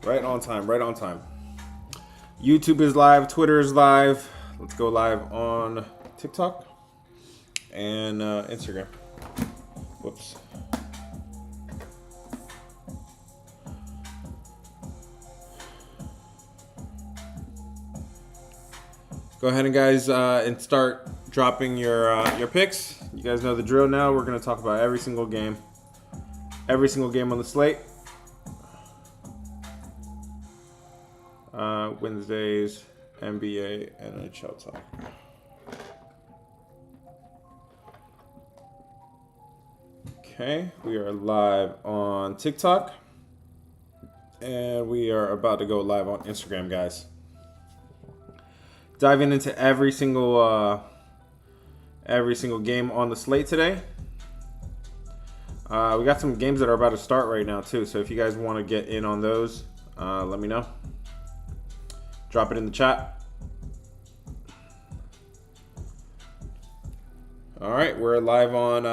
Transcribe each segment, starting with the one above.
Right on time, right on time. YouTube is live, Twitter is live. Let's go live on TikTok and Instagram. Whoops. Go ahead and guys and start dropping your picks. You guys know the drill now. We're gonna talk about every single game on the slate. Wednesdays, NBA, NHL Talk. Okay, we are live on TikTok, and we are about to go live on Instagram, guys. Diving into every single game on the slate today. We got some games that are about to start right now too, so if you guys want to get in on those, let me know. Drop it in the chat. All right, we're live on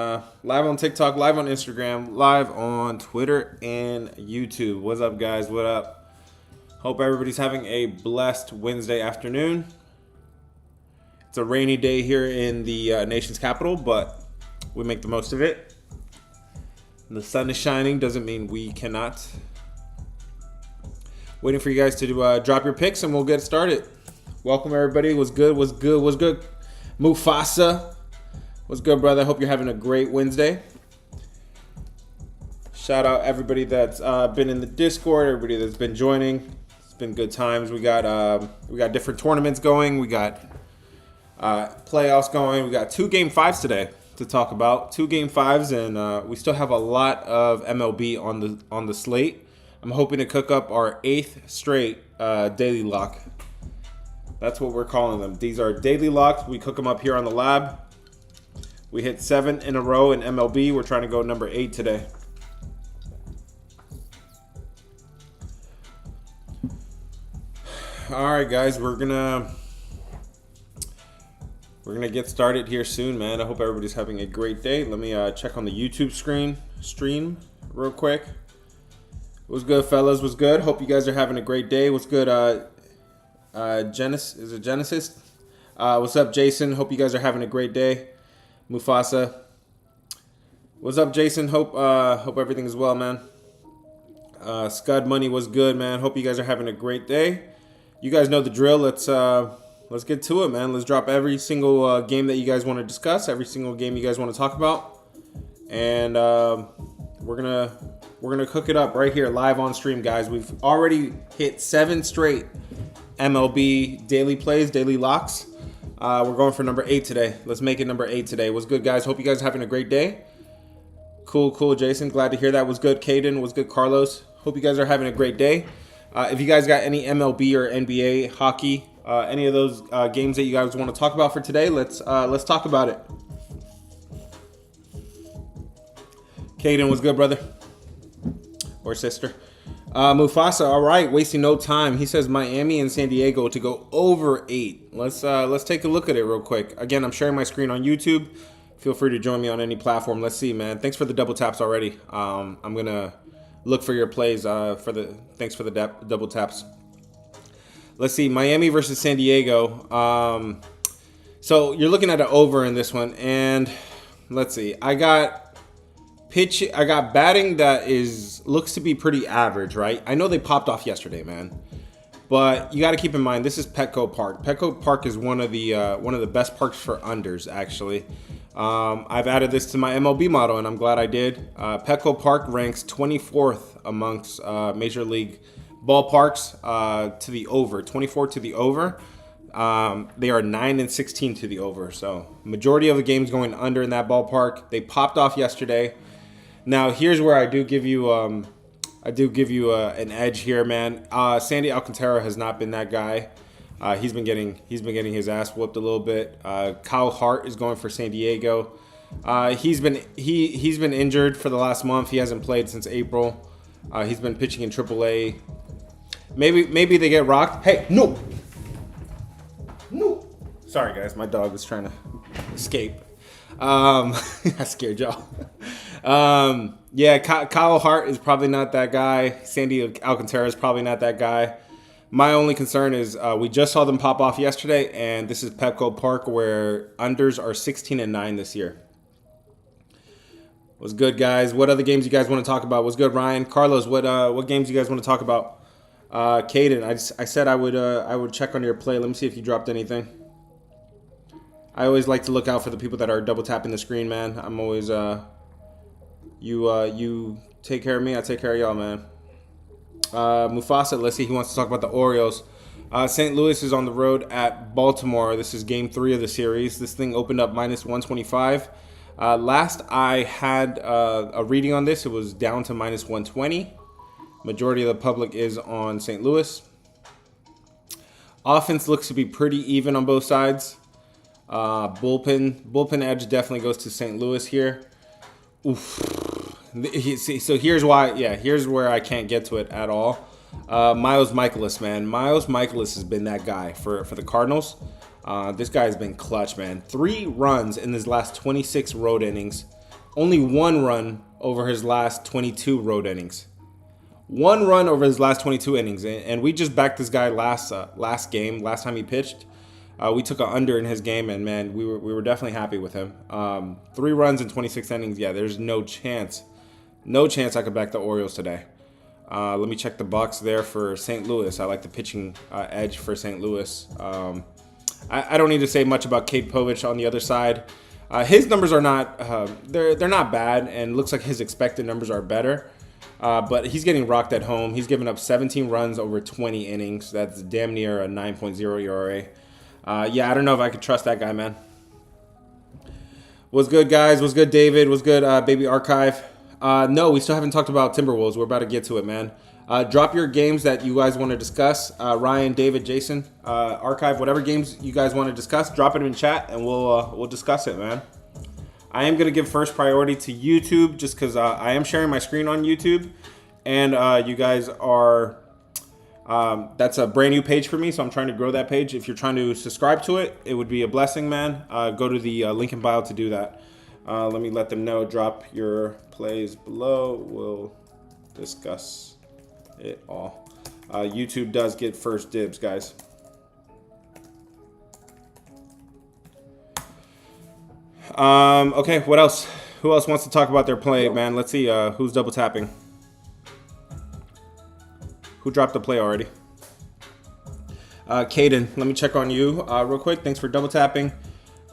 TikTok, live on Instagram, live on Twitter and YouTube. What's up, guys? What up? Hope everybody's having a blessed Wednesday afternoon. It's a rainy day here in the nation's capital, but we make the most of it. The sun is shining doesn't mean we cannot. Waiting for you guys to drop your picks and we'll get started. Welcome everybody. What's good? Mufasa. What's good, brother? Hope you're having a great Wednesday. Shout out everybody that's been in the Discord, everybody that's been joining. It's been good times. We got different tournaments going. We got playoffs going. We got 2 Game 5s today to talk about. 2 Game 5s, and we still have a lot of MLB on the slate. I'm hoping to cook up our 8th straight daily lock. That's what we're calling them. These are daily locks. We cook them up here on the lab. We hit 7 in a row in MLB. We're trying to go number 8 today. All right, guys, we're gonna get started here soon, man. I hope everybody's having a great day. Let me check on the YouTube stream real quick. What's good, fellas? What's good? Hope you guys are having a great day. What's good, Genesis? Is it Genesis? What's up, Jason? Hope you guys are having a great day. Mufasa. What's up, Jason? Hope everything is well, man. Scud Money was good, man. Hope you guys are having a great day. You guys know the drill. Let's get to it, man. Let's drop every single game that you guys want to discuss, every single game you guys want to talk about, and we're gonna cook it up right here live on stream, guys. We've already hit 7 straight MLB daily plays, daily locks. We're going for number 8 today. Let's make it number 8 today. What's good, guys? Hope you guys are having a great day. Cool, Jason. Glad to hear that. Was good, Caden. Was good, Carlos. Hope you guys are having a great day. If you guys got any MLB or NBA, hockey, any of those games that you guys want to talk about for today, let's talk about it. Caden, was good, brother or sister. Mufasa, all right, wasting no time. He says Miami and San Diego to go over 8. Let's take a look at it real quick. Again, I'm sharing my screen on YouTube. Feel free to join me on any platform. Let's see, man. Thanks for the double taps already. I'm gonna look for your plays. Thanks for the double taps. Let's see, Miami versus San Diego. So you're looking at an over in this one, and let's see. I got batting that looks to be pretty average, right? I know they popped off yesterday, man, but you got to keep in mind this is Petco Park. Petco Park is one of the best parks for unders, actually. I've added this to my MLB model, and I'm glad I did. Petco Park ranks 24th amongst Major League ballparks to the over. 24 to the over. They are 9-16 to the over. So majority of the games going under in that ballpark. They popped off yesterday. Now here's where I do give you an edge here, man. Sandy Alcantara has not been that guy. He's been getting his ass whooped a little bit. Kyle Hart is going for San Diego. He's been injured for the last month. He hasn't played since April. He's been pitching in AAA. Maybe they get rocked. Hey, no. Sorry, guys. My dog was trying to escape. I scared y'all. Yeah, Kyle Hart is probably not that guy. Sandy Alcantara is probably not that guy. My only concern is we just saw them pop off yesterday, and this is Petco Park where unders are 16-9 this year. What's good, guys? What other games you guys want to talk about? What's good, Ryan? Carlos, what games you guys want to talk about? Caden, I said I would check on your play. Let me see if you dropped anything. I always like to look out for the people that are double tapping the screen, man. I'm always you take care of me, I take care of y'all, man. Mufasa, let's see, he wants to talk about the Orioles. St. Louis is on the road at Baltimore. This is game 3 of the series. This thing opened up minus 125. Last I had a reading on this, it was down to minus 120. Majority of the public is on St. Louis. Offense looks to be pretty even on both sides. Bullpen edge definitely goes to St. Louis here. Oof. So here's why. Yeah, here's where I can't get to it at all. Miles Michaelis, man. Miles Michaelis has been that guy for the Cardinals. This guy has been clutch, man. 3 runs in his last 26 road innings. Only 1 run over his last 22 road innings. 1 run over his last 22 innings. And we just backed this guy last time he pitched. We took an under in his game, and man, we were definitely happy with him. 3 runs in 26 innings. Yeah, there's no chance I could back the Orioles today. Let me check the box there for St. Louis. I like the pitching edge for St. Louis. I don't need to say much about Kate Povich on the other side. His numbers are not they're not bad, and looks like his expected numbers are better. But he's getting rocked at home. He's given up 17 runs over 20 innings. That's damn near a 9.0 ERA. Yeah, I don't know if I could trust that guy, man. What's good, guys? What's good, David? What's good, Baby Archive? No, we still haven't talked about Timberwolves. We're about to get to it, man. Drop your games that you guys want to discuss. Ryan, David, Jason, Archive, whatever games you guys want to discuss, drop it in chat, and we'll discuss it, man. I am going to give first priority to YouTube just because I am sharing my screen on YouTube, and you guys are... that's a brand new page for me, so I'm trying to grow that page. If you're trying to subscribe to it, it would be a blessing, man. Go to the link in bio to do that. Let me let them know. Drop your plays below. We'll discuss it all. YouTube does get first dibs, guys. Okay, what else? Who else wants to talk about their play, man? Let's see who's double tapping. Who dropped the play already? Caden, let me check on you real quick. Thanks for double tapping.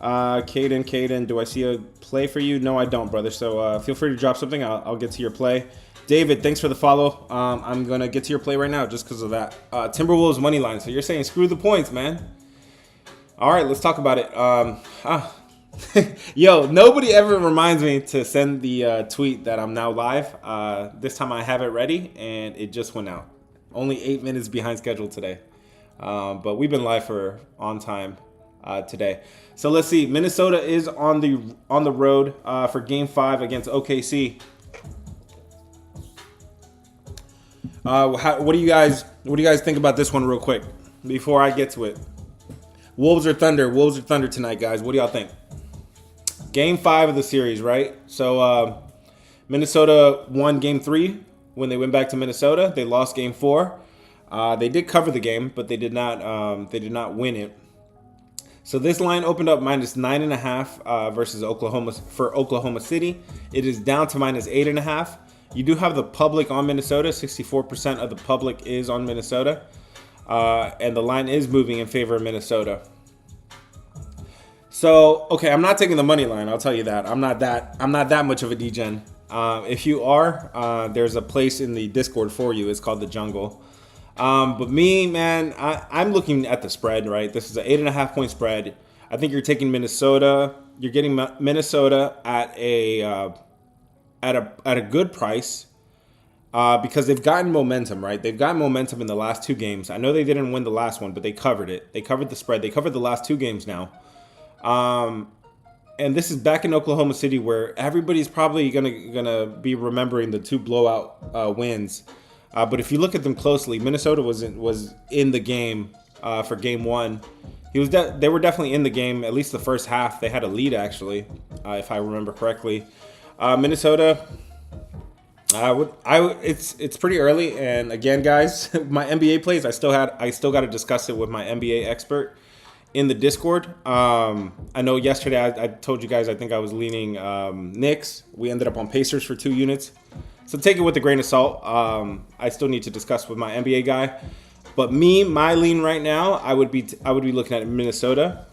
Caden, do I see a play for you? No, I don't, brother. So feel free to drop something. I'll get to your play. David, thanks for the follow. I'm going to get to your play right now just because of that. Timberwolves money line. So you're saying screw the points, man. All right, let's talk about it. Yo, nobody ever reminds me to send the tweet that I'm now live. This time I have it ready, and it just went out. Only 8 minutes behind schedule today. But we've been live for on time today. So let's see. Minnesota is on the road for Game 5 against OKC. What do you guys think about this one real quick before I get to it? Wolves or Thunder? Wolves or Thunder tonight, guys. What do y'all think? Game 5 of the series, right? So Minnesota won Game 3 when they went back to Minnesota. They lost Game 4. They did cover the game, but they did not win it. So this line opened up minus 9.5 versus Oklahoma City. It is down to minus 8.5. You do have the public on Minnesota. 64% of the public is on Minnesota, and the line is moving in favor of Minnesota. So okay, I'm not taking the money line. I'll tell you that. I'm not that much of a degen. If you are, there's a place in the Discord for you. It's called the Jungle. But me, man, I'm looking at the spread, right? This is an 8.5 point spread. I think you're taking Minnesota. You're getting Minnesota at a good price because they've gotten momentum, right? They've gotten momentum in the last 2 games. I know they didn't win the last one, but they covered it. They covered the spread. They covered the last 2 games now. And this is back in Oklahoma City, where everybody's probably gonna be remembering the 2 blowout wins. But if you look at them closely, Minnesota was in the game for Game 1. They were definitely in the game, at least the first half. They had a lead, actually, if I remember correctly. Minnesota It's pretty early, and again, guys, my NBA plays. I still got to discuss it with my NBA expert in the Discord. I know yesterday I told you guys I think I was leaning Knicks. We ended up on Pacers for 2 units, so take it with a grain of salt. I still need to discuss with my NBA guy, but my lean right now, I would be looking at Minnesota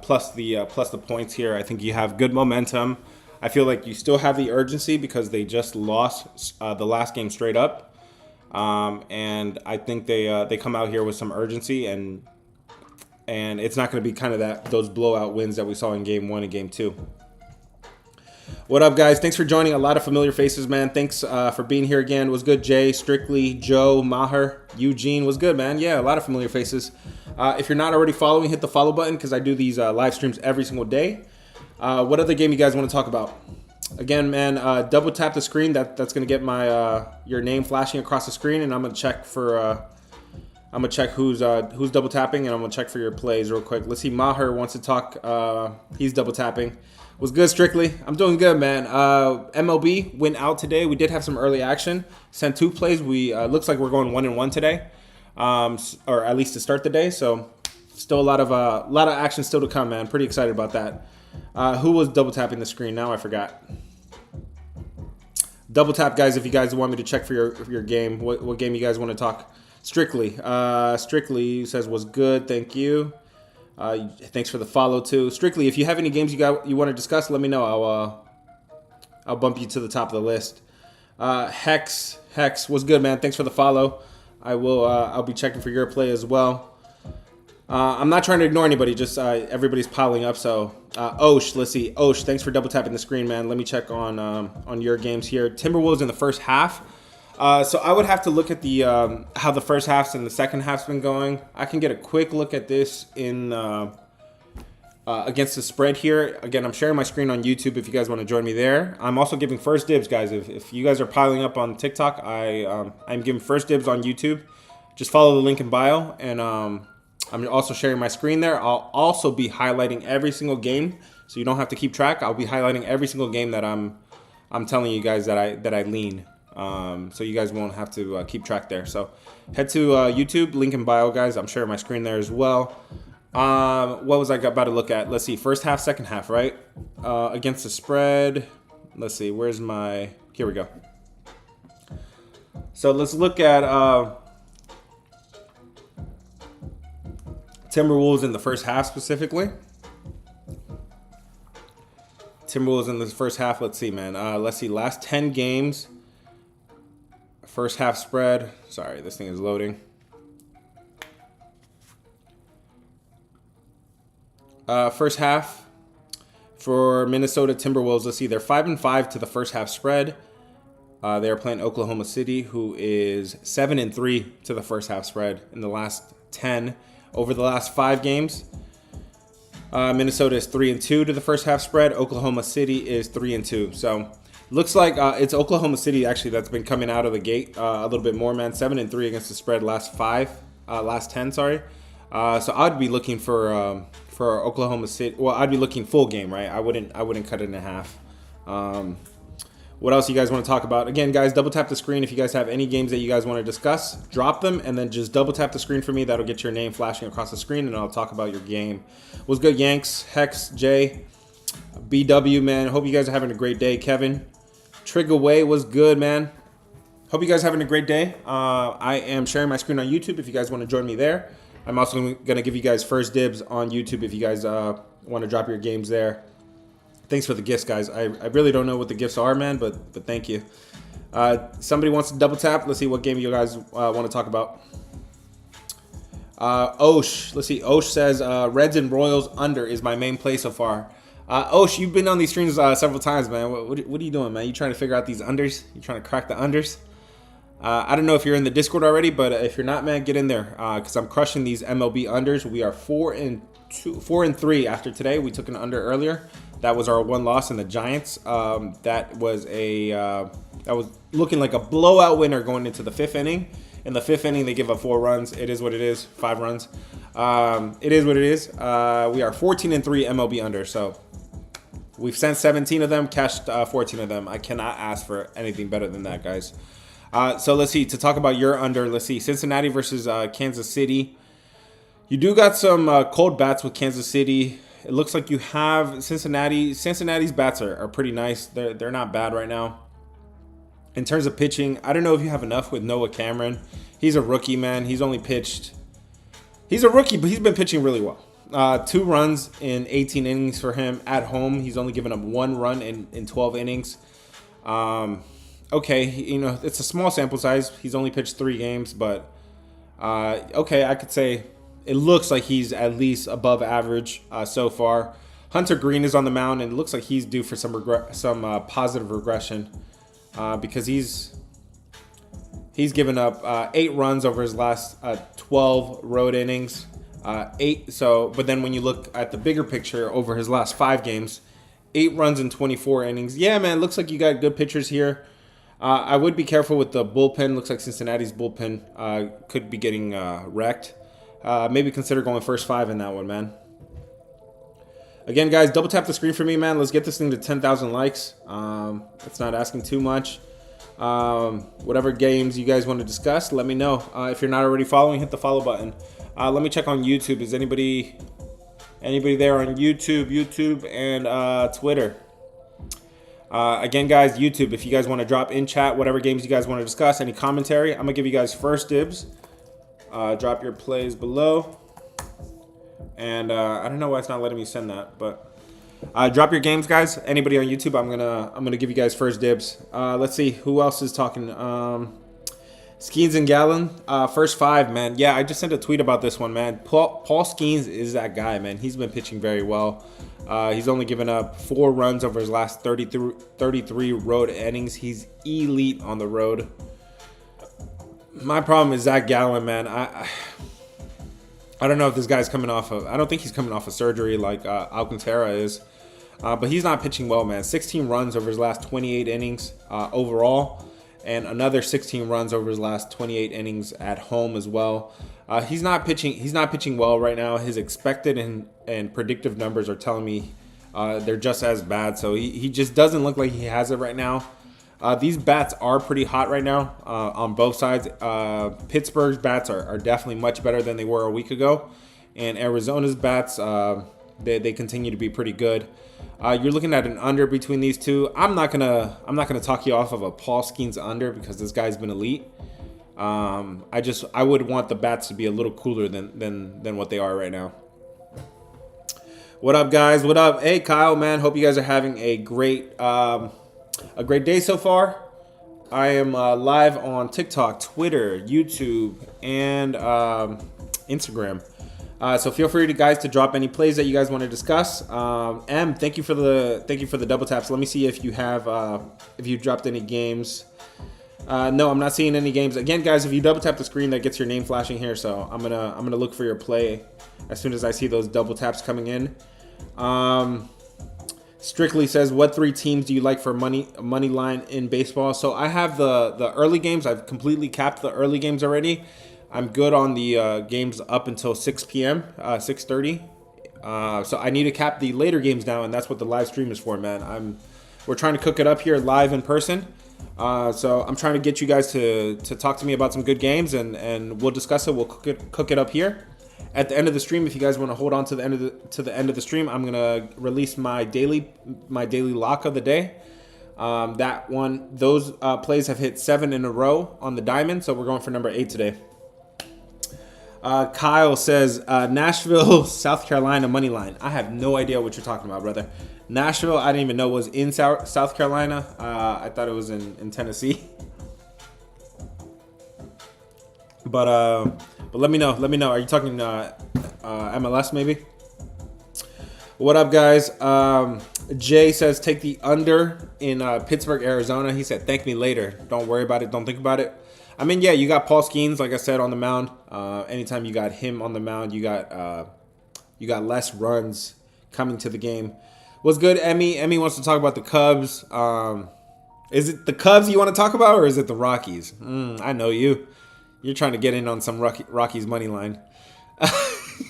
plus the points here. I think you have good momentum. I feel like you still have the urgency because they just lost the last game straight up, and I think they come out here with some urgency, and it's not going to be kind of those blowout wins that we saw in Game 1 and Game 2. What up, guys? Thanks for joining. A lot of familiar faces, man. Thanks for being here again. Was good, Jay, Strictly, Joe, Maher, Eugene. Was good, man. Yeah, a lot of familiar faces. If you're not already following, hit the follow button because I do these live streams every single day. What other game you guys want to talk about? Again, man, double tap the screen. That's gonna get my your name flashing across the screen, and I'm gonna check who's double tapping, and I'm gonna check for your plays real quick. Let's see. Maher wants to talk. He's double tapping. Was good, Strictly. I'm doing good, man. MLB went out today. We did have some early action. Sent 2 plays. We looks like we're going 1-1 today, or at least to start the day. So still a lot of action still to come, man. Pretty excited about that. Who was double tapping the screen? Now I forgot. Double tap, guys, if you guys want me to check for your game. What game you guys want to talk? Strictly. Strictly says was good. Thank you. Thanks for the follow too. Strictly, if you have any games you want to discuss, let me know. I'll bump you to the top of the list. Hex was good, man. Thanks for the follow. I'll be checking for your play as well. I'm not trying to ignore anybody, just everybody's piling up. So Osh, let's see. Osh, thanks for double tapping the screen, man. Let me check on your games here. Timberwolves in the first half. So I would have to look at the how the first half and the second half's been going. I can get a quick look at this in against the spread here. Again, I'm sharing my screen on YouTube if you guys want to join me there. I'm also giving first dibs, guys. If you guys are piling up on TikTok, I'm giving first dibs on YouTube. Just follow the link in bio, and I'm also sharing my screen there. I'll also be highlighting every single game, so you don't have to keep track. I'll be highlighting every single game that I'm telling you guys that I lean. So you guys won't have to keep track there. So head to YouTube, link in bio, guys. I'm sharing my screen there as well. What was I about to look at? Let's see. First half, second half, right? Against the spread. Let's see. Where's my... Here we go. So let's look at Timberwolves in the first half specifically. Timberwolves in the first half. Let's see, man. Let's see. Last 10 games. First half spread. Sorry, this thing is loading. First half for Minnesota Timberwolves. Let's see. They're 5-5 to the first half spread. They are playing Oklahoma City, who is 7-3 to the first half spread in the last 10. Over the last 5 games, Minnesota is 3-2 to the first half spread. Oklahoma City is 3-2. So looks like it's Oklahoma City actually that's been coming out of the gate a little bit more, man. 7-3 against the spread last 10. Sorry. So I'd be looking for Oklahoma City. Well, I'd be looking full game, right? I wouldn't cut it in half. What else you guys want to talk about? Again, guys, double tap the screen if you guys have any games that you guys want to discuss. Drop them and then just double tap the screen for me. That'll get your name flashing across the screen, and I'll talk about your game. Was good, Yanks, Hex, Jay, BW, man. Hope you guys are having a great day. Kevin, Trigger Way was good, man. Hope you guys are having a great day. I am sharing my screen on YouTube if you guys want to join me there. I'm also going to give you guys first dibs on YouTube if you guys want to drop your games there. Thanks for the gifts, guys. I really don't know what the gifts are, man, but thank you. Somebody wants to double tap. Let's see what game you guys want to talk about. Osh. Let's see. Osh says Reds and Royals under is my main play so far. Osh, you've been on these streams several times, man. What are you doing, man? You trying to figure out these unders? You trying to crack the unders? I don't know if you're in the Discord already, but if you're not, man, get in there because I'm crushing these MLB unders. We are 4-3 after today. We took an under earlier. That was our one loss in the Giants. That was looking like a blowout winner going into the 5th inning. In the 5th inning, they give up 4 runs. It is what it is. 5 runs. It is what it is. We are 14-3 MLB under. So We've sent 17 of them, cashed 14 of them. I cannot ask for anything better than that, guys. So let's see. To talk about your under, let's see. Cincinnati versus Kansas City. You do got some cold bats with Kansas City. It looks like you have Cincinnati. Cincinnati's bats are pretty nice. They're not bad right now. In terms of pitching, I don't know if you have enough with Noah Cameron. He's a rookie, man. He's only pitched. He's a rookie, but he's been pitching really well. 2 runs in 18 innings for him at home. He's only given up 1 run in 12 innings. Okay, it's a small sample size. He's only pitched 3 games, but okay, I could say it looks like he's at least above average so far. Hunter Green is on the mound, and it looks like he's due for some positive regression because he's given up 8 runs over his last 12 road innings. 8. But then when you look at the bigger picture over his last 5 games, 8 runs in 24 innings. Yeah, man, looks like you got good pitchers here. I would be careful with the bullpen. Looks like Cincinnati's bullpen could be getting wrecked. Maybe consider going first 5 in that one, man. Again, guys, double tap the screen for me, man. Let's get this thing to 10,000 likes. It's not asking too much. Whatever games you guys want to discuss, let me know. If you're not already following, hit the follow button. Let me check on YouTube. Is anybody there on YouTube and Twitter? Again, guys, YouTube, if you guys want to drop in chat whatever games you guys want to discuss, any commentary, I'm going to give you guys first dibs. Drop your plays below. And I don't know why it's not letting me send that, but drop your games, guys. Anybody on YouTube, I'm gonna give you guys first dibs. Let's see who else is talking. Skeens and Gallon, first 5, man. Yeah, I just sent a tweet about this one, man. Paul Skeens is that guy, man. He's been pitching very well. He's only given up 4 runs over his last 33 road innings. He's elite on the road. My problem is Zach Gallen, man. I don't know if this guy's coming off of. I don't think he's coming off of surgery like Alcantara is, but he's not pitching well, man. 16 runs over his last 28 innings overall, and another 16 runs over his last 28 innings at home as well. He's not pitching. He's not pitching well right now. His expected and predictive numbers are telling me they're just as bad. So he just doesn't look like he has it right now. These bats are pretty hot right now on both sides. Pittsburgh's bats are definitely much better than they were a week ago, and Arizona's bats they continue to be pretty good. You're looking at an under between these two. I'm not gonna talk you off of a Paul Skeens under because this guy's been elite. I would want the bats to be a little cooler than what they are right now. What up, guys? What up? Hey, Kyle, man. Hope you guys are having a great day so far. I am live on TikTok, Twitter, YouTube, and Instagram. So feel free to guys to drop any plays that you guys want to discuss. Thank you for the double taps. Let me see if you have if you dropped any games. No, I'm not seeing any games. Again, guys, if you double tap the screen, that gets your name flashing here. So I'm gonna look for your play as soon as I see those double taps coming in. Strictly says, what 3 teams do you like for money line in baseball? So I have the early games. I've completely capped the early games already. I'm good on the games up until 6 p.m., 6:30. So I need to cap the later games now, and that's what the live stream is for, man. We're trying to cook it up here live in person. So I'm trying to get you guys to talk to me about some good games, and we'll discuss it. We'll cook it up here. At the end of the stream, if you guys want to hold on to the end of the stream, I'm gonna release my daily lock of the day. Those plays have hit 7 in a row on the diamond, so we're going for number 8 today. Kyle says Nashville, South Carolina money line. I have no idea what you're talking about, brother. Nashville, I didn't even know was in South Carolina. I thought it was in Tennessee. But let me know. Are you talking MLS maybe? What up, guys? Jay says take the under in Pittsburgh, Arizona. He said thank me later. Don't worry about it. Don't think about it. I mean, yeah, you got Paul Skeens, like I said, on the mound. Anytime you got him on the mound, you got less runs coming to the game. What's good, Emmy? Emmy wants to talk about the Cubs. Is it the Cubs you want to talk about, or is it the Rockies? I know you. You're trying to get in on some Rockies money line.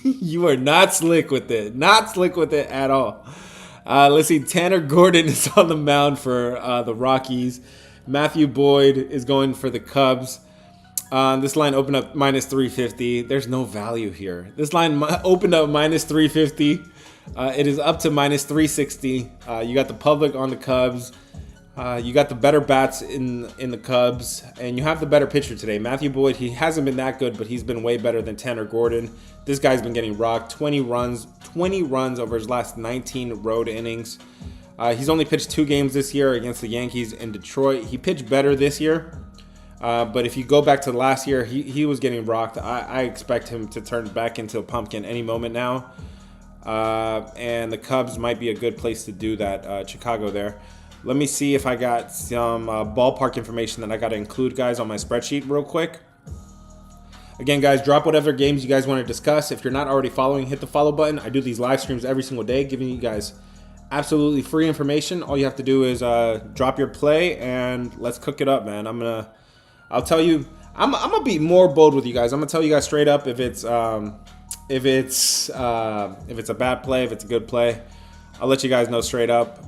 You are not slick with it. Not slick with it at all. Let's see. Tanner Gordon is on the mound for the Rockies. Matthew Boyd is going for the Cubs. This line opened up minus 350. There's no value here. This line opened up minus 350. It is up to minus 360. You got the public on the Cubs. You got the better bats in the Cubs, and you have the better pitcher today. Matthew Boyd, he hasn't been that good, but he's been way better than Tanner Gordon. This guy's been getting rocked. 20 runs over his last 19 road innings. He's only pitched 2 games this year against the Yankees in Detroit. He pitched better this year, but if you go back to last year, he was getting rocked. I expect him to turn back into a pumpkin any moment now, and the Cubs might be a good place to do that. Chicago there. Let me see if I got some ballpark information that I got to include, guys, on my spreadsheet real quick. Again, guys, drop whatever games you guys want to discuss. If you're not already following, hit the follow button. I do these live streams every single day, giving you guys absolutely free information. All you have to do is drop your play and let's cook it up, man. I'll tell you, I'm gonna be more bold with you guys. I'm gonna tell you guys straight up if it's a bad play, if it's a good play. I'll let you guys know straight up.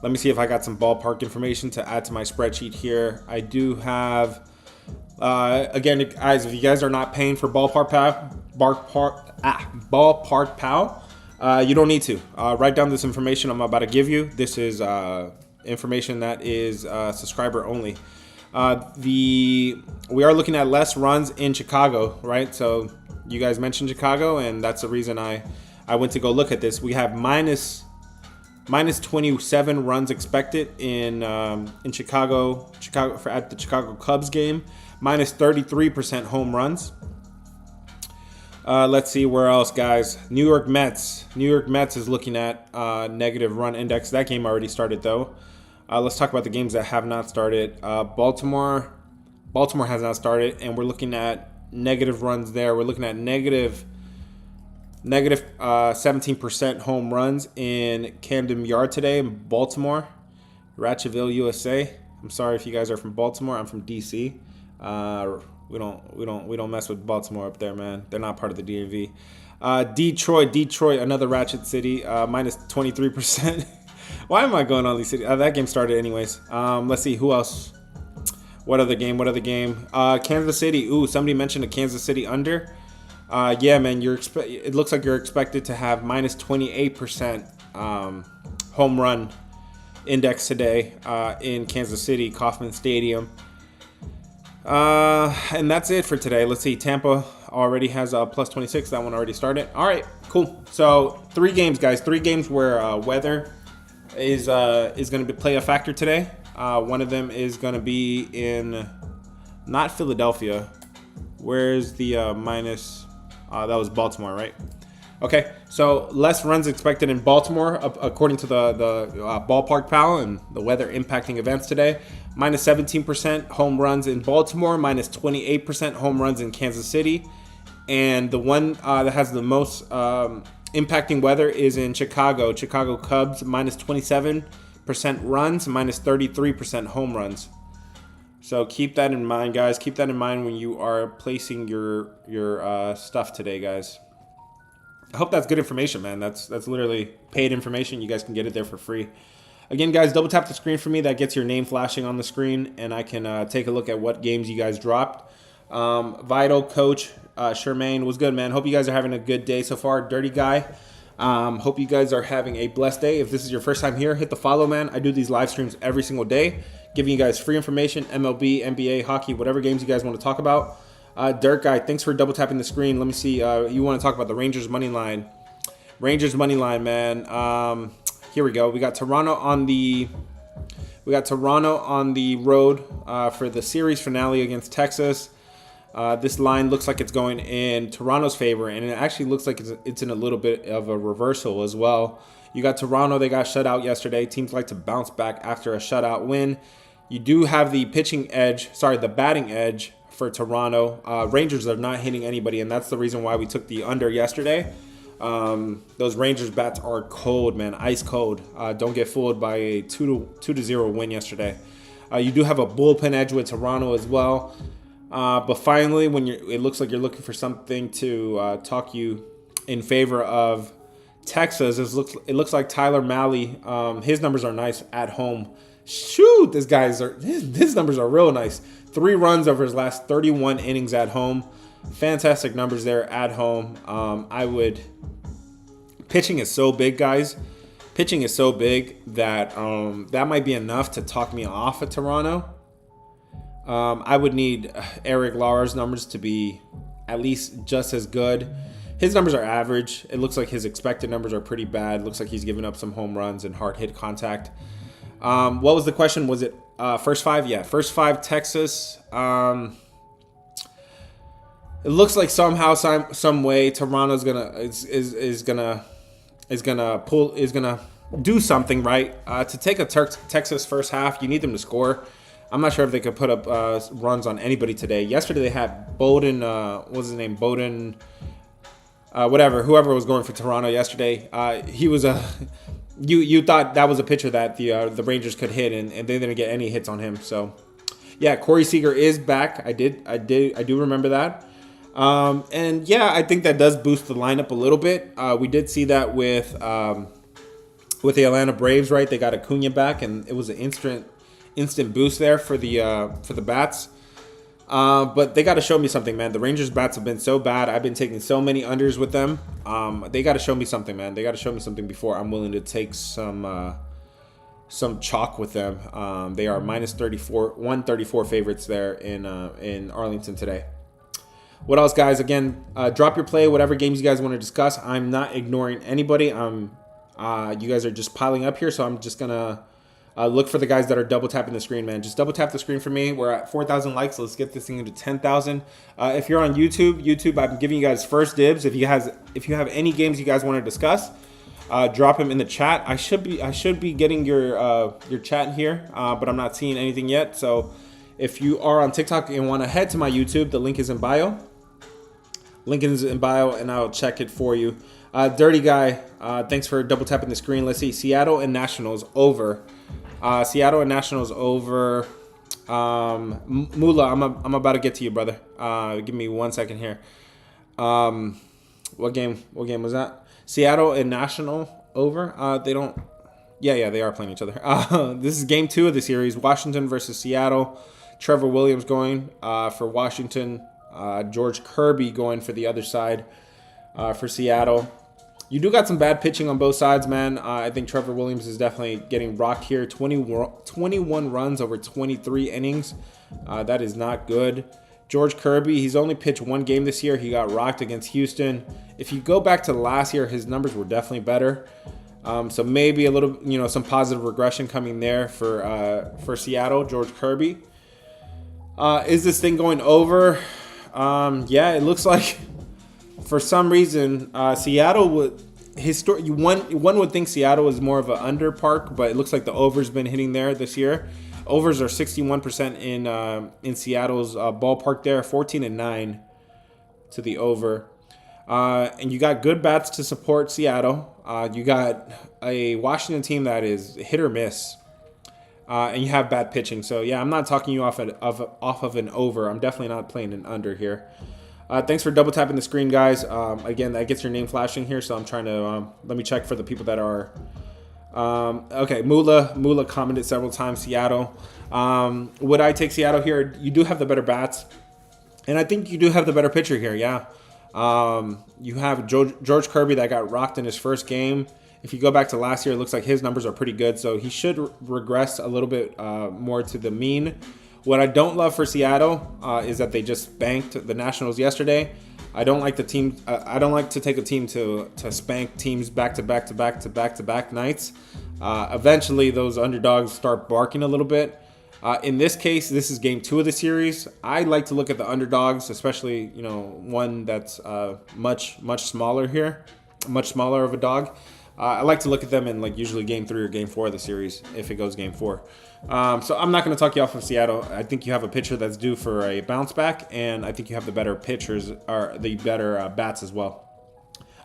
Let me see if I got some ballpark information to add to my spreadsheet here. I do have, again, guys, if you guys are not paying for Ballpark Pal, you don't need to. Write down this information I'm about to give you. This is information that is subscriber only. We are looking at less runs in Chicago, right? So you guys mentioned Chicago, and that's the reason I went to go look at this. We have minus 27 runs expected in Chicago at the Chicago Cubs game. Minus 33% home runs. Let's see where else, guys. New York Mets is looking at negative run index. That game already started though. Let's talk about the games that have not started. Baltimore has not started, and we're looking at negative runs there. We're looking at negative 17% home runs in Camden Yard today in Baltimore, Ratchettville, USA. I'm sorry if you guys are from Baltimore. I'm from DC. We don't mess with Baltimore up there, man. They're not part of the DMV. Detroit, another ratchet city, minus 23%. Why am I going on these cities? That game started anyways. Let's see who else. What other game? Kansas City. Ooh, somebody mentioned a Kansas City under. Yeah, man, it looks like you're expected to have minus 28% home run index today in Kansas City, Kauffman Stadium. And that's it for today. Let's see. Tampa already has a plus 26. That one already started. All right, cool. So 3 games, guys. 3 games where weather is going to play a factor today. One of them is going to be in not Philadelphia. Where's the minus? That was Baltimore, right? Okay, so less runs expected in Baltimore, according to the Ballpark Pal and the weather impacting events today. Minus 17% home runs in Baltimore, minus 28% home runs in Kansas City. And the one that has the most impacting weather is in Chicago. Chicago Cubs, minus 27% runs, minus 33% home runs. So keep that in mind, guys. Keep that in mind when you are placing your stuff today, guys. I hope that's good information, man. That's literally paid information. You guys can get it there for free. Again, guys, double tap the screen for me. That gets your name flashing on the screen, and I can take a look at what games you guys dropped. Vital, Coach, Shermaine, was good, man. Hope you guys are having a good day so far. Dirty Guy. Hope you guys are having a blessed day. If this is your first time here, hit the follow, man. I do these live streams every single day, giving you guys free information, MLB, NBA, hockey, whatever games you guys want to talk about. Dirt Guy, thanks for double tapping the screen. Let me see. You want to talk about the Rangers money line. Rangers money line, man. Here we go. We got Toronto on the road for the series finale against Texas. This line looks like it's going in Toronto's favor, and it actually looks like it's in a little bit of a reversal as well. You got Toronto. They got shut out yesterday. Teams like to bounce back after a shutout win. You do have the batting edge for Toronto. Rangers are not hitting anybody, and that's the reason why we took the under yesterday. Those Rangers bats are cold, man, ice cold. Don't get fooled by a 2-0 win yesterday. You do have a bullpen edge with Toronto as well. But finally, it looks like you're looking for something to talk you in favor of Texas, it looks like Tyler Mahle. His numbers are nice at home. Shoot, his numbers are real nice. 3 runs over his last 31 innings at home. Fantastic numbers there at home. Pitching is so big, guys. Pitching is so big that that might be enough to talk me off of Toronto. I would need Eric Lauer's numbers to be at least just as good. His numbers are average. It looks like his expected numbers are pretty bad. Looks like he's giving up some home runs and hard hit contact. What was the question? Was it first 5? Yeah, first 5 Texas. It looks like somehow, some way, Toronto's gonna do something right. To take a Texas first half, you need them to score. I'm not sure if they could put up runs on anybody today. Yesterday they had Bowden. What was his name? Bowden. Whoever was going for Toronto yesterday. He was a. You thought that was a pitcher that the Rangers could hit, and they didn't get any hits on him. So, yeah, Corey Seager is back. I do remember that. And yeah, I think that does boost the lineup a little bit. We did see that with the Atlanta Braves, right? They got Acuna back, and it was an instant boost there for the bats. But they got to show me something, man. The Rangers bats have been so bad. I've been taking so many unders with them. They got to show me something, man. They got to show me something before I'm willing to take some chalk with them. They are minus 134 favorites there in Arlington today. What else, guys? Again, drop your play, whatever games you guys want to discuss. I'm not ignoring anybody. You guys are just piling up here, so I'm just gonna look for the guys that are double tapping the screen, man. Just double tap the screen for me. We're at 4,000 likes. Let's get this thing into 10,000. If you're on YouTube, I'm giving you guys first dibs. If you have any games you guys want to discuss, drop them in the chat. I should be getting your chat here, but I'm not seeing anything yet. So if you are on TikTok and want to head to my YouTube, the link is in bio. And I'll check it for you. Dirty Guy, thanks for double tapping the screen. Let's see, Seattle and Nationals over. Mula, I'm about to get to you, brother. Give me 1 second here. What game was that? Seattle and National over. They don't. Yeah, they are playing each other. This is game 2 of the series. Washington versus Seattle. Trevor Williams going for Washington. George Kirby going for the other side for Seattle. You do got some bad pitching on both sides, man. I think Trevor Williams is definitely getting rocked here. 21 runs over 23 innings. That is not good. George Kirby, he's only pitched 1 game this year. He got rocked against Houston. If you go back to last year, his numbers were definitely better. So maybe a little, some positive regression coming there for Seattle. George Kirby. Is this thing going over? Yeah, it looks like for some reason Seattle would one would think Seattle is more of an under park, but it looks like the over's been hitting there this year. Overs are 61% in Seattle's ballpark there, 14-9 to the over. And you got good bats to support Seattle. You got a Washington team that is hit or miss. And you have bad pitching. So, yeah, I'm not talking you off of an over. I'm definitely not playing an under here. Thanks for double tapping the screen, guys. Again, that gets your name flashing here, so I'm trying to let me check for the people that are okay. Mula commented several times Seattle. Would I take Seattle here? You do have the better bats, and I think you do have the better pitcher here. Yeah, you have George Kirby that got rocked in his first game. If you go back to last year, it looks like his numbers are pretty good, so he should regress a little bit more to the mean. What I don't love for Seattle is that they just spanked the Nationals yesterday. I don't like the team. I don't like to take a team to spank teams back to back nights. Eventually, those underdogs start barking a little bit. In this case, this is game 2 of the series. I like to look at the underdogs, especially one that's much smaller here, much smaller of a dog. I like to look at them in usually game 3 or game 4 of the series if it goes game 4. So I'm not going to talk you off of Seattle. I think you have a pitcher that's due for a bounce back, and I think you have the better pitchers or the better bats as well.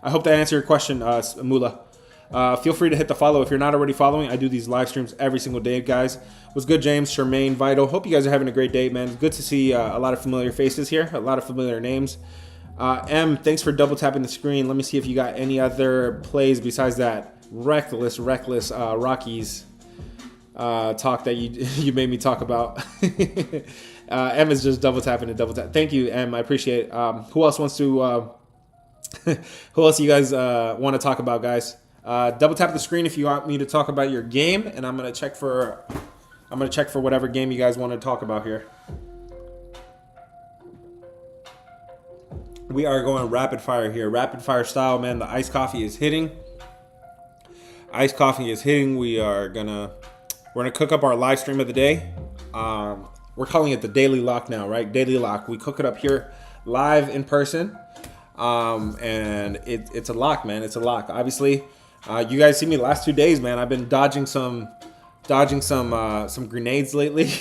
I hope that answered your question, Mula. Feel free to hit the follow if you're not already following. I do these live streams every single day, guys. What's good, James, Charmaine, Vital? Hope you guys are having a great day, man. It's good to see a lot of familiar faces here, a lot of familiar names. M, thanks for double tapping the screen. Let me see if you got any other plays besides that reckless Rockies talk that you made me talk about. M is just double tapping and double tap. Thank you, M. I appreciate it. Who else wants to? Who else you guys want to talk about, guys? Double tap the screen if you want me to talk about your game, and I'm gonna check for whatever game you guys want to talk about here. We are going rapid fire here, rapid fire style, man. The iced coffee is hitting. Iced coffee is hitting. We're gonna cook up our live stream of the day. We're calling it the Daily Lock now, right? Daily Lock. We cook it up here live in person, and it's a lock, man. It's a lock. Obviously, you guys see me the last 2 days, man. I've been dodging some grenades lately.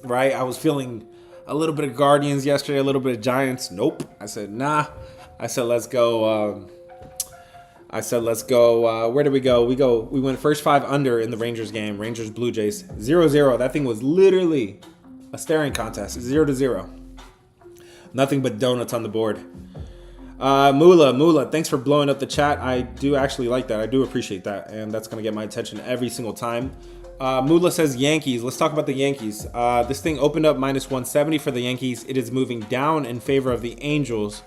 Right? I was feeling a little bit of Guardians yesterday, a little bit of Giants. Nope. I said, nah. I said, let's go. Where did we go? We went first 5 under in the Rangers game. Rangers Blue Jays 0-0. That thing was literally a staring contest. 0-0. Nothing but donuts on the board. Mula, thanks for blowing up the chat. I do actually like that. I do appreciate that. And that's going to get my attention every single time. Mula says Yankees. Let's talk about the Yankees. This thing opened up -170 for the Yankees. It is moving down in favor of the Angels.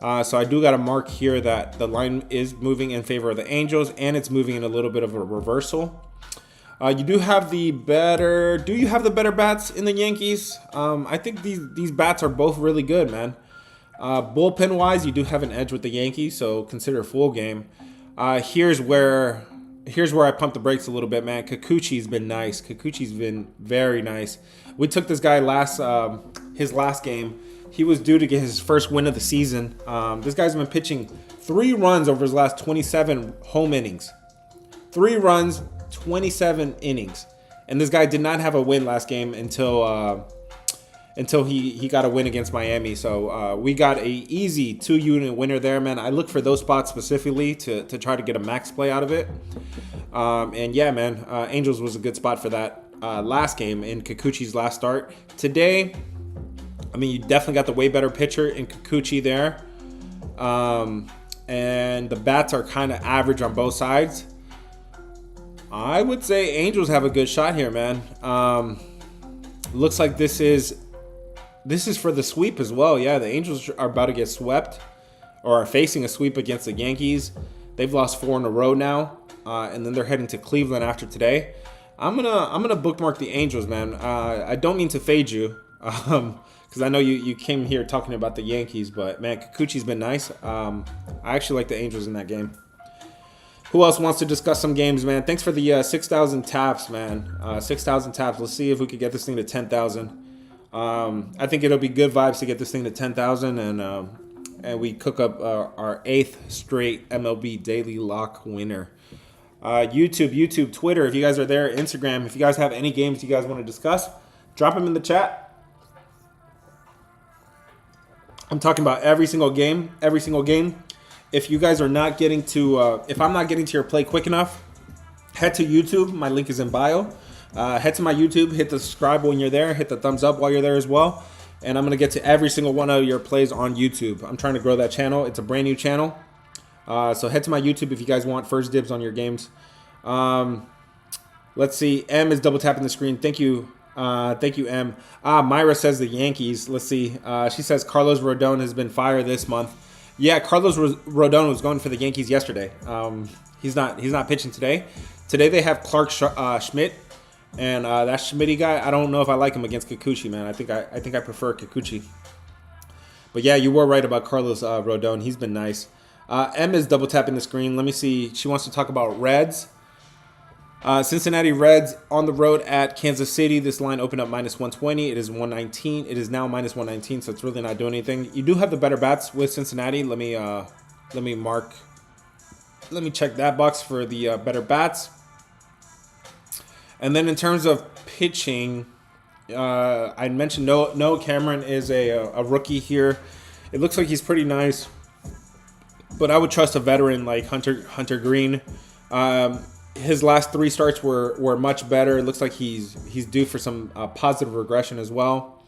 So I do got to mark here that the line is moving in favor of the Angels, and it's moving in a little bit of a reversal. You do have the better. Do you have the better bats in the Yankees? I think these bats are both really good, man. Bullpen wise, you do have an edge with the Yankees, so consider a full game. Here's where I pump the brakes a little bit, man. Kikuchi's been nice. Kikuchi's been very nice. We took this guy his last game. He was due to get his first win of the season. This guy's been pitching 3 runs over his last 27 home innings. 3 runs, 27 innings. And this guy did not have a win last game until he got a win against Miami. So we got a easy 2-unit winner there, man. I look for those spots specifically to try to get a max play out of it. And yeah, man, Angels was a good spot for that last game in Kikuchi's last start. Today, I mean, you definitely got the way better pitcher in Kikuchi there. And the bats are kind of average on both sides. I would say Angels have a good shot here, man. Looks like this is for the sweep as well. Yeah, the Angels are about to get swept, or are facing a sweep against the Yankees. They've lost 4 in a row now, and then they're heading to Cleveland after today. I'm gonna bookmark the Angels, man. I don't mean to fade you, because I know you came here talking about the Yankees, but man, Kikuchi's been nice. I actually like the Angels in that game. Who else wants to discuss some games, man? Thanks for the 6,000 taps, man. 6,000 taps. Let's see if we could get this thing to 10,000. I think it'll be good vibes to get this thing to 10,000, and we cook up our 8th straight MLB Daily Lock winner. YouTube, Twitter, if you guys are there, Instagram, if you guys have any games you guys want to discuss, drop them in the chat. I'm talking about every single game. If you guys are not getting to, if I'm not getting to your play quick enough, head to YouTube. My link is in bio. Head to my YouTube, hit the subscribe when you're there, hit the thumbs up while you're there as well. And I'm going to get to every single one of your plays on YouTube. I'm trying to grow that channel. It's a brand new channel. So head to my YouTube if you guys want first dibs on your games. Let's see. M is double tapping the screen. Thank you. Thank you, M. Myra says the Yankees. Let's see. She says Carlos Rodon has been fired this month. Yeah, Carlos Rodon was going for the Yankees yesterday. He's not pitching today. Today they have Clark Schmidt, and that Schmitty guy. I don't know if I like him against Kikuchi, man. I think I prefer Kikuchi. But yeah, you were right about Carlos Rodon. He's been nice. M is double tapping the screen. Let me see. She wants to talk about Reds. Cincinnati Reds on the road at Kansas City. This line opened up -120. It is 119. It is now -119, so it's really not doing anything. You do have the better bats with Cincinnati. Let me check that box for the better bats. And then in terms of pitching, I mentioned Noah Cameron is a rookie here. It looks like he's pretty nice, but I would trust a veteran like Hunter Green. His last 3 starts were much better. It looks like he's due for some positive regression as well.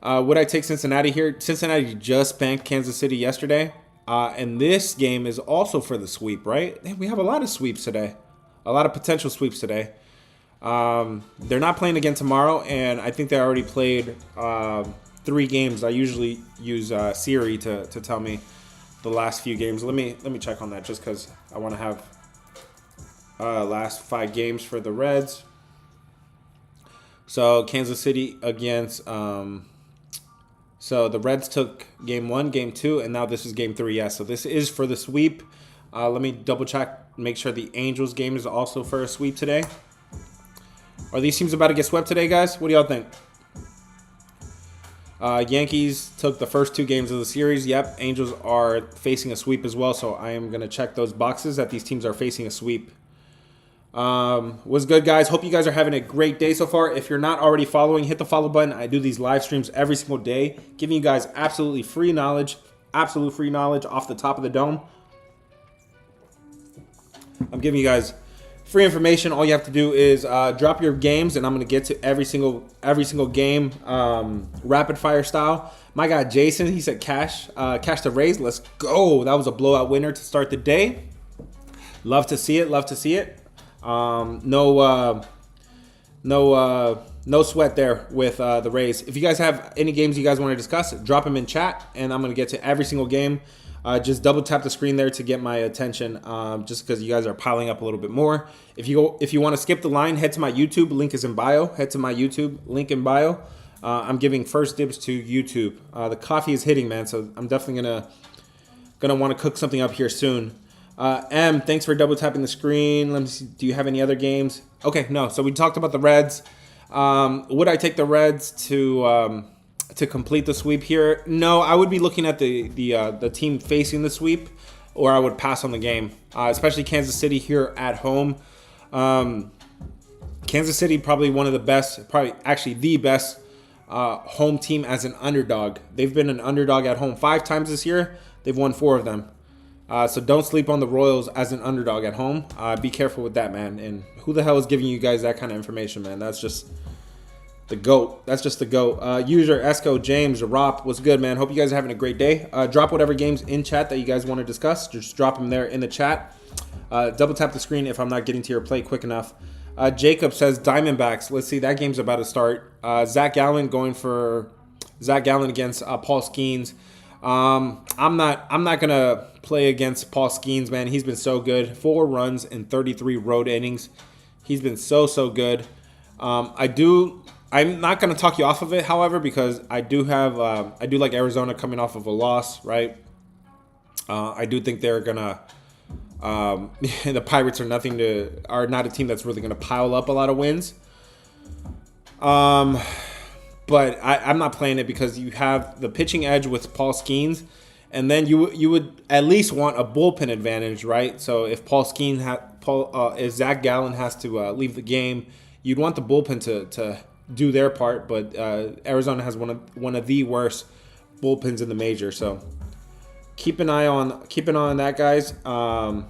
Would I take Cincinnati here? Cincinnati just spanked Kansas City yesterday. And this game is also for the sweep, right? We have a lot of sweeps today. A lot of potential sweeps today. They're not playing again tomorrow, and I think they already played 3 games. I usually use Siri to tell me the last few games. Let me check on that just because I want to have last 5 games for the Reds. So Kansas City against so the Reds took game 1, game 2, and now this is game 3. Yeah, so this is for the sweep. Let me double check, make sure the Angels game is also for a sweep today. Are these teams about to get swept today, guys? What do y'all think? Yankees took the first 2 games of the series. Yep, Angels are facing a sweep as well, so I am going to check those boxes that these teams are facing a sweep. What's good, guys? Hope you guys are having a great day so far. If you're not already following, hit the follow button. I do these live streams every single day, giving you guys absolutely free knowledge, absolute free knowledge off the top of the dome. I'm giving you guys free information. All you have to do is drop your games, and I'm going to get to every single game rapid fire style. My guy Jason, he said cash to raise. Let's go. That was a blowout winner to start the day. Love to see it. Love to see it. No sweat there with the Rays. If you guys have any games you guys want to discuss, drop them in chat, and I'm going to get to every single game. Just double tap the screen there to get my attention, just because you guys are piling up a little bit more. If you want to skip the line, head to my YouTube. Link is in bio. Head to my YouTube. Link in bio. I'm giving first dibs to YouTube. The coffee is hitting, man, so I'm definitely gonna want to cook something up here soon. M, thanks for double tapping the screen. Let me see. Do you have any other games? Okay, no. So we talked about the Reds. Would I take the Reds to complete the sweep here? No, I would be looking at the team facing the sweep, or I would pass on the game. Especially Kansas City here at home. Kansas City probably one of the best, probably actually the best home team as an underdog. They've been an underdog at home 5 times this year. They've won 4 of them. So don't sleep on the Royals as an underdog at home. Be careful with that, man. And who the hell is giving you guys that kind of information, man? That's just the GOAT. That's just the GOAT. User Esco James Rop, what's good, man? Hope you guys are having a great day. Drop whatever games in chat that you guys want to discuss. Just drop them there in the chat. Double tap the screen if I'm not getting to your play quick enough. Jacob says Diamondbacks. Let's see, that game's about to start. Zach Gallen against Paul Skeens. I'm not gonna play against Paul Skeens, man. He's been so good. 4 runs in 33 road innings. He's been so good. I'm not gonna talk you off of it, however, because I do like Arizona coming off of a loss, right? I do think they're gonna. The Pirates are not a team that's really gonna pile up a lot of wins. But I'm not playing it because you have the pitching edge with Paul Skeens, and then you would at least want a bullpen advantage, right? So if if Zach Gallen has to leave the game, you'd want the bullpen to do their part. But Arizona has one of the worst bullpens in the major, so keep an eye on that, guys. I